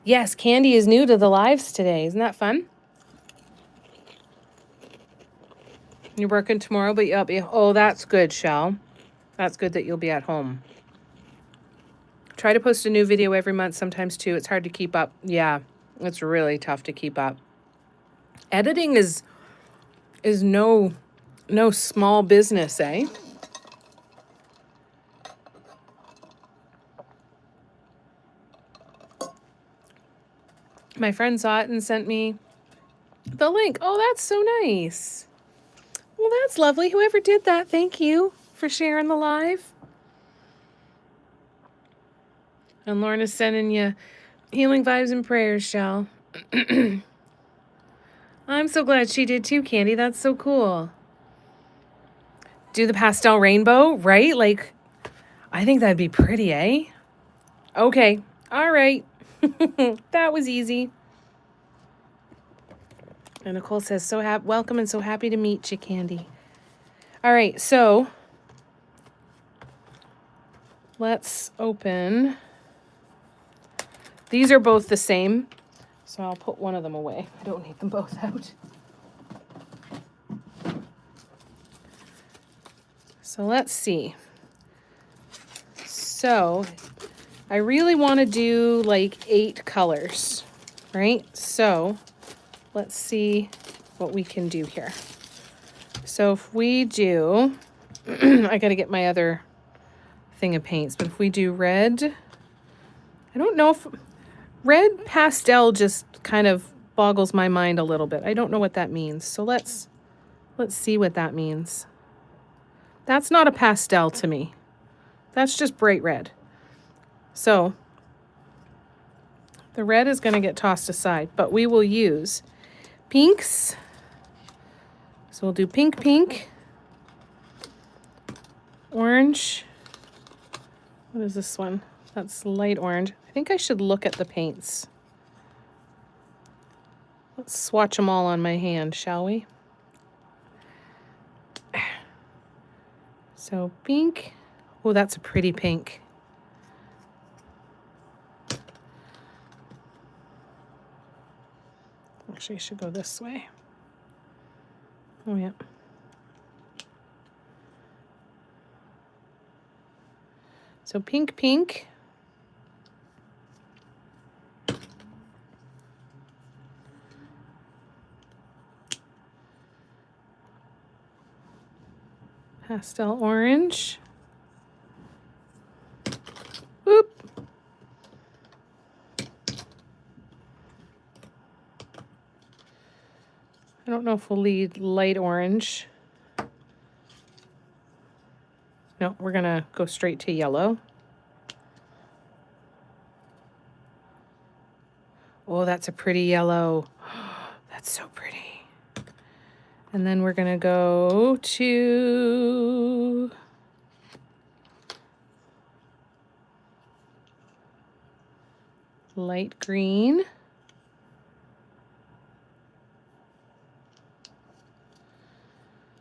A: Yes, Candy is new to the lives today. Isn't that fun? You're working tomorrow, but you'll be... Oh, that's good, Shell. That's good that you'll be at home. Try to post a new video every month sometimes, too. It's hard to keep up. Yeah, it's really tough to keep up. Editing is no small business, eh? My friend saw it and sent me the link. Oh, that's so nice. Well, that's lovely. Whoever did that, thank you for sharing the live. And Lorna's sending you healing vibes and prayers, Shell. I'm so glad she did too, Candy. That's so cool. Do the pastel rainbow, right? Like, I think that'd be pretty, eh? Okay. All right. That was easy. And Nicole says, welcome and so happy to meet you, Candy. All right, so let's open. These are both the same, so I'll put one of them away. I don't need them both out. So let's see. So I really want to do like 8 colors, right? So let's see what we can do here. So if we do, I got to get my other thing of paints, but if we do red, I don't know if red pastel just kind of boggles my mind a little bit. I don't know what that means. So let's see what that means. That's not a pastel to me. That's just bright red. So the red is going to get tossed aside, but we will use pinks. So we'll do pink, pink, orange. What is this one? That's light orange. I think I should look at the paints. Let's swatch them all on my hand, shall we? So pink. Oh, that's a pretty pink. Actually, I should go this way. Oh, yeah. So pink, pink. pastel orange. Oop. I don't know if we'll lead light orange. No, we're gonna go straight to yellow. Oh, that's a pretty yellow. That's so pretty. And then we're gonna go to light green.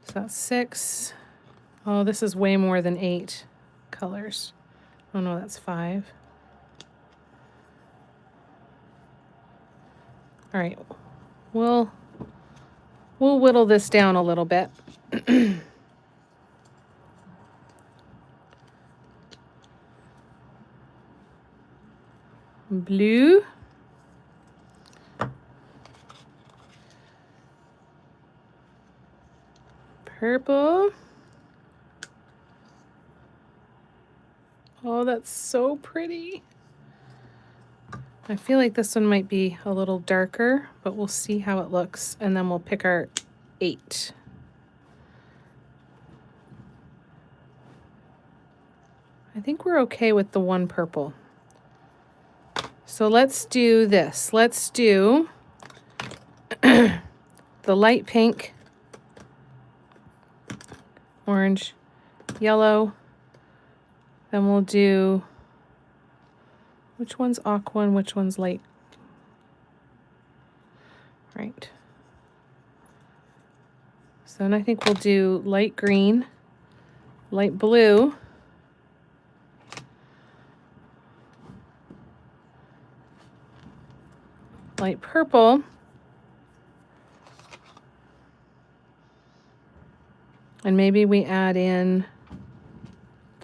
A: So that's 6. Oh, this is way more than 8 colors. Oh no, that's 5. All right, we'll whittle this down a little bit. Blue. Purple. Oh, that's so pretty. I feel like this one might be a little darker, but we'll see how it looks, and then we'll pick our 8. I think we're okay with the 1 purple. So let's do this. Let's do the light pink, orange, yellow. Then we'll do, which one's aqua and which one's light? Right. So then I think we'll do light green, light blue, light purple, and maybe we add in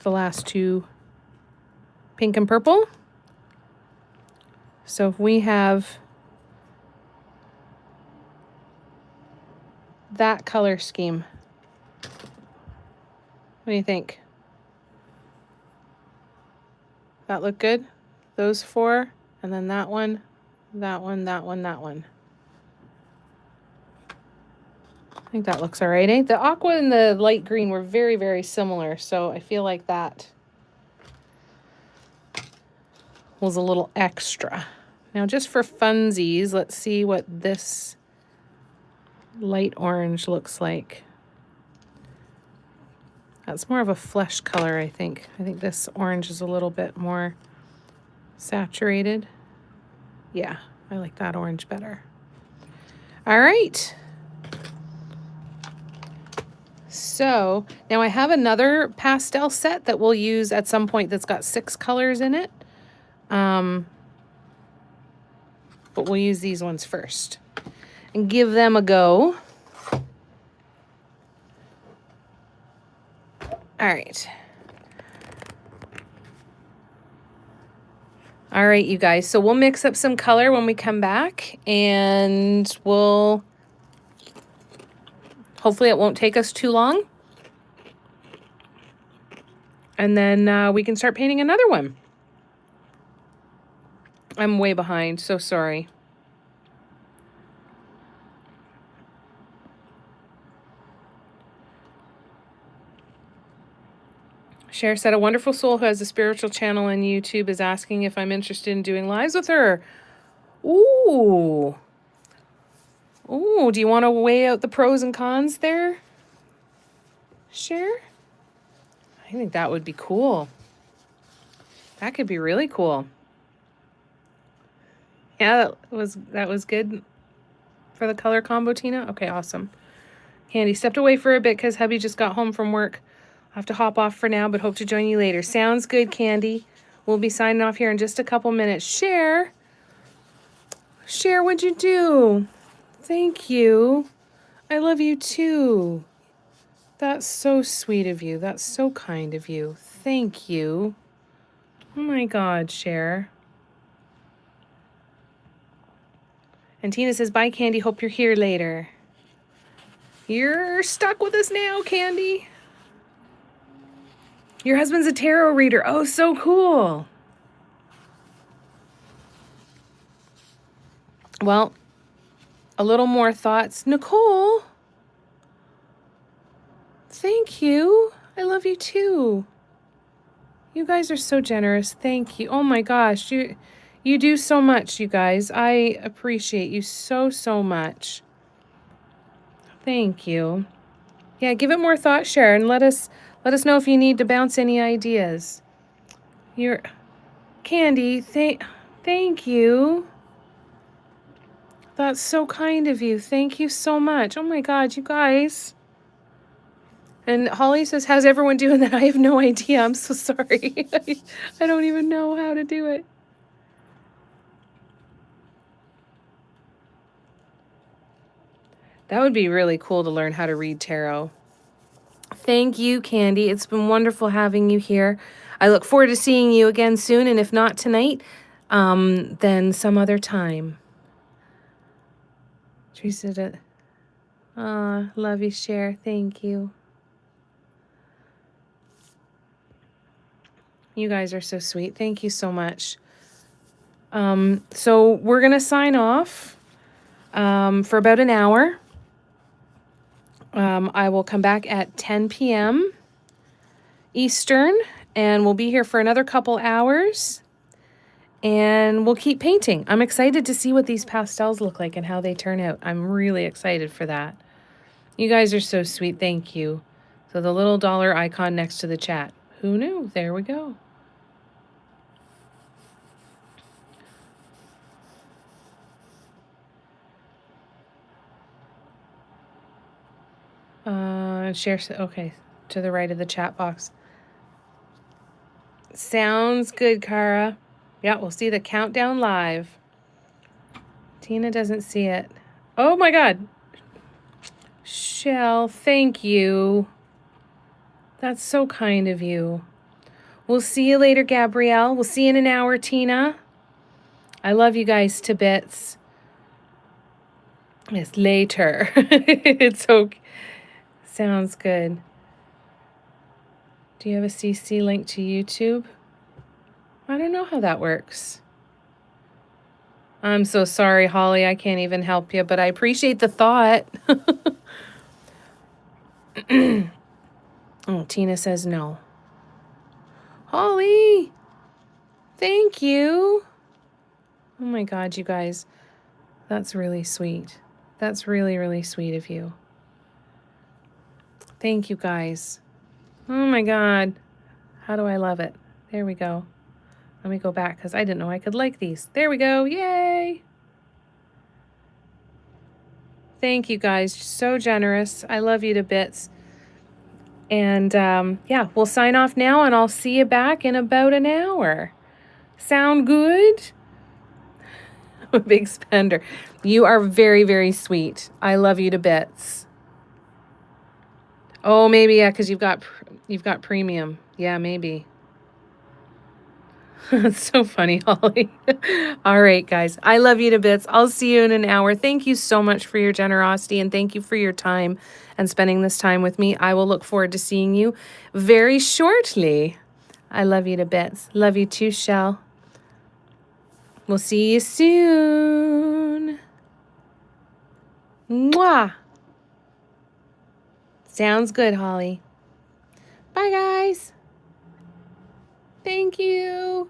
A: the last 2 pink and purple. So if we have that color scheme, what do you think? That look good? Those 4, and then that one, that one, that one, that one. I think that looks all right, eh? The aqua and the light green were very, very similar, so I feel like that was a little extra. Now, just for funsies, let's see what this light orange looks like. That's more of a flesh color, I think. I think this orange is a little bit more saturated. Yeah, I like that orange better. All right. So now I have another pastel set that we'll use at some point that's got 6 colors in it. But we'll use these ones first and give them a go. All right. All right, you guys. So we'll mix up some color when we come back, and we'll... hopefully it won't take us too long. And then we can start painting another one. I'm way behind, so sorry. Cher said, a wonderful soul who has a spiritual channel on YouTube is asking if I'm interested in doing lives with her. Ooh. Ooh, do you want to weigh out the pros and cons there, Cher? I think that would be cool. That could be really cool. Yeah, that was good for the color combo, Tina. Okay, awesome. Candy stepped away for a bit because hubby just got home from work. I'll have to hop off for now, but hope to join you later. Sounds good, Candy. We'll be signing off here in just a couple minutes. Cher, what'd you do? Thank you. I love you too. That's so sweet of you. That's so kind of you. Thank you. Oh my God, Cher. And Tina says, bye, Candy. Hope you're here later. You're stuck with us now, Candy. Your husband's a tarot reader. Oh, so cool. Well, a little more thoughts. Nicole, thank you. I love you too. You guys are so generous. Thank you. Oh my gosh, you do so much, you guys. I appreciate you so, so much. Thank you. Yeah, give it more thought, Sharon. Let us know if you need to bounce any ideas. You're Candy, thank you. That's so kind of you. Thank you so much. Oh my God, you guys. And Holly says, how's everyone doing that? I have no idea. I'm so sorry. I don't even know how to do it. That would be really cool to learn how to read tarot. Thank you, Candy. It's been wonderful having you here. I look forward to seeing you again soon, and if not tonight, then some other time. Teresa, love you, Cher. Thank you. You guys are so sweet. Thank you so much. So we're going to sign off for about an hour. I will come back at 10 p.m. Eastern, and we'll be here for another couple hours, and we'll keep painting. I'm excited to see what these pastels look like and how they turn out. I'm really excited for that. You guys are so sweet. Thank you. So the little dollar icon next to the chat. Who knew? There we go. Share. Okay, to the right of the chat box. Sounds good, Kara. Yeah, we'll see the countdown live. Tina doesn't see it. Oh my God. Shell, thank you. That's so kind of you. We'll see you later, Gabrielle. We'll see you in an hour, Tina. I love you guys to bits. Yes, later. It's okay. Sounds good. Do you have a CC link to YouTube? I don't know how that works. I'm so sorry, Holly. I can't even help you, but I appreciate the thought. Oh, Tina says no. Holly, thank you. Oh my God, you guys. That's really sweet. That's really, really sweet of you. Thank you, guys. Oh my God. How do I love it? There we go. Let me go back because I didn't know I could like these. There we go. Yay. Thank you, guys. So generous. I love you to bits. And yeah, we'll sign off now, and I'll see you back in about an hour. Sound good? I'm a big spender. You are very, very sweet. I love you to bits. Oh, maybe, yeah, because you've got premium. Yeah, maybe. That's so funny, Holly. All right, guys. I love you to bits. I'll see you in an hour. Thank you so much for your generosity, and thank you for your time and spending this time with me. I will look forward to seeing you very shortly. I love you to bits. Love you too, Shell. We'll see you soon. Mwah. Sounds good, Holly. Bye, guys. Thank you.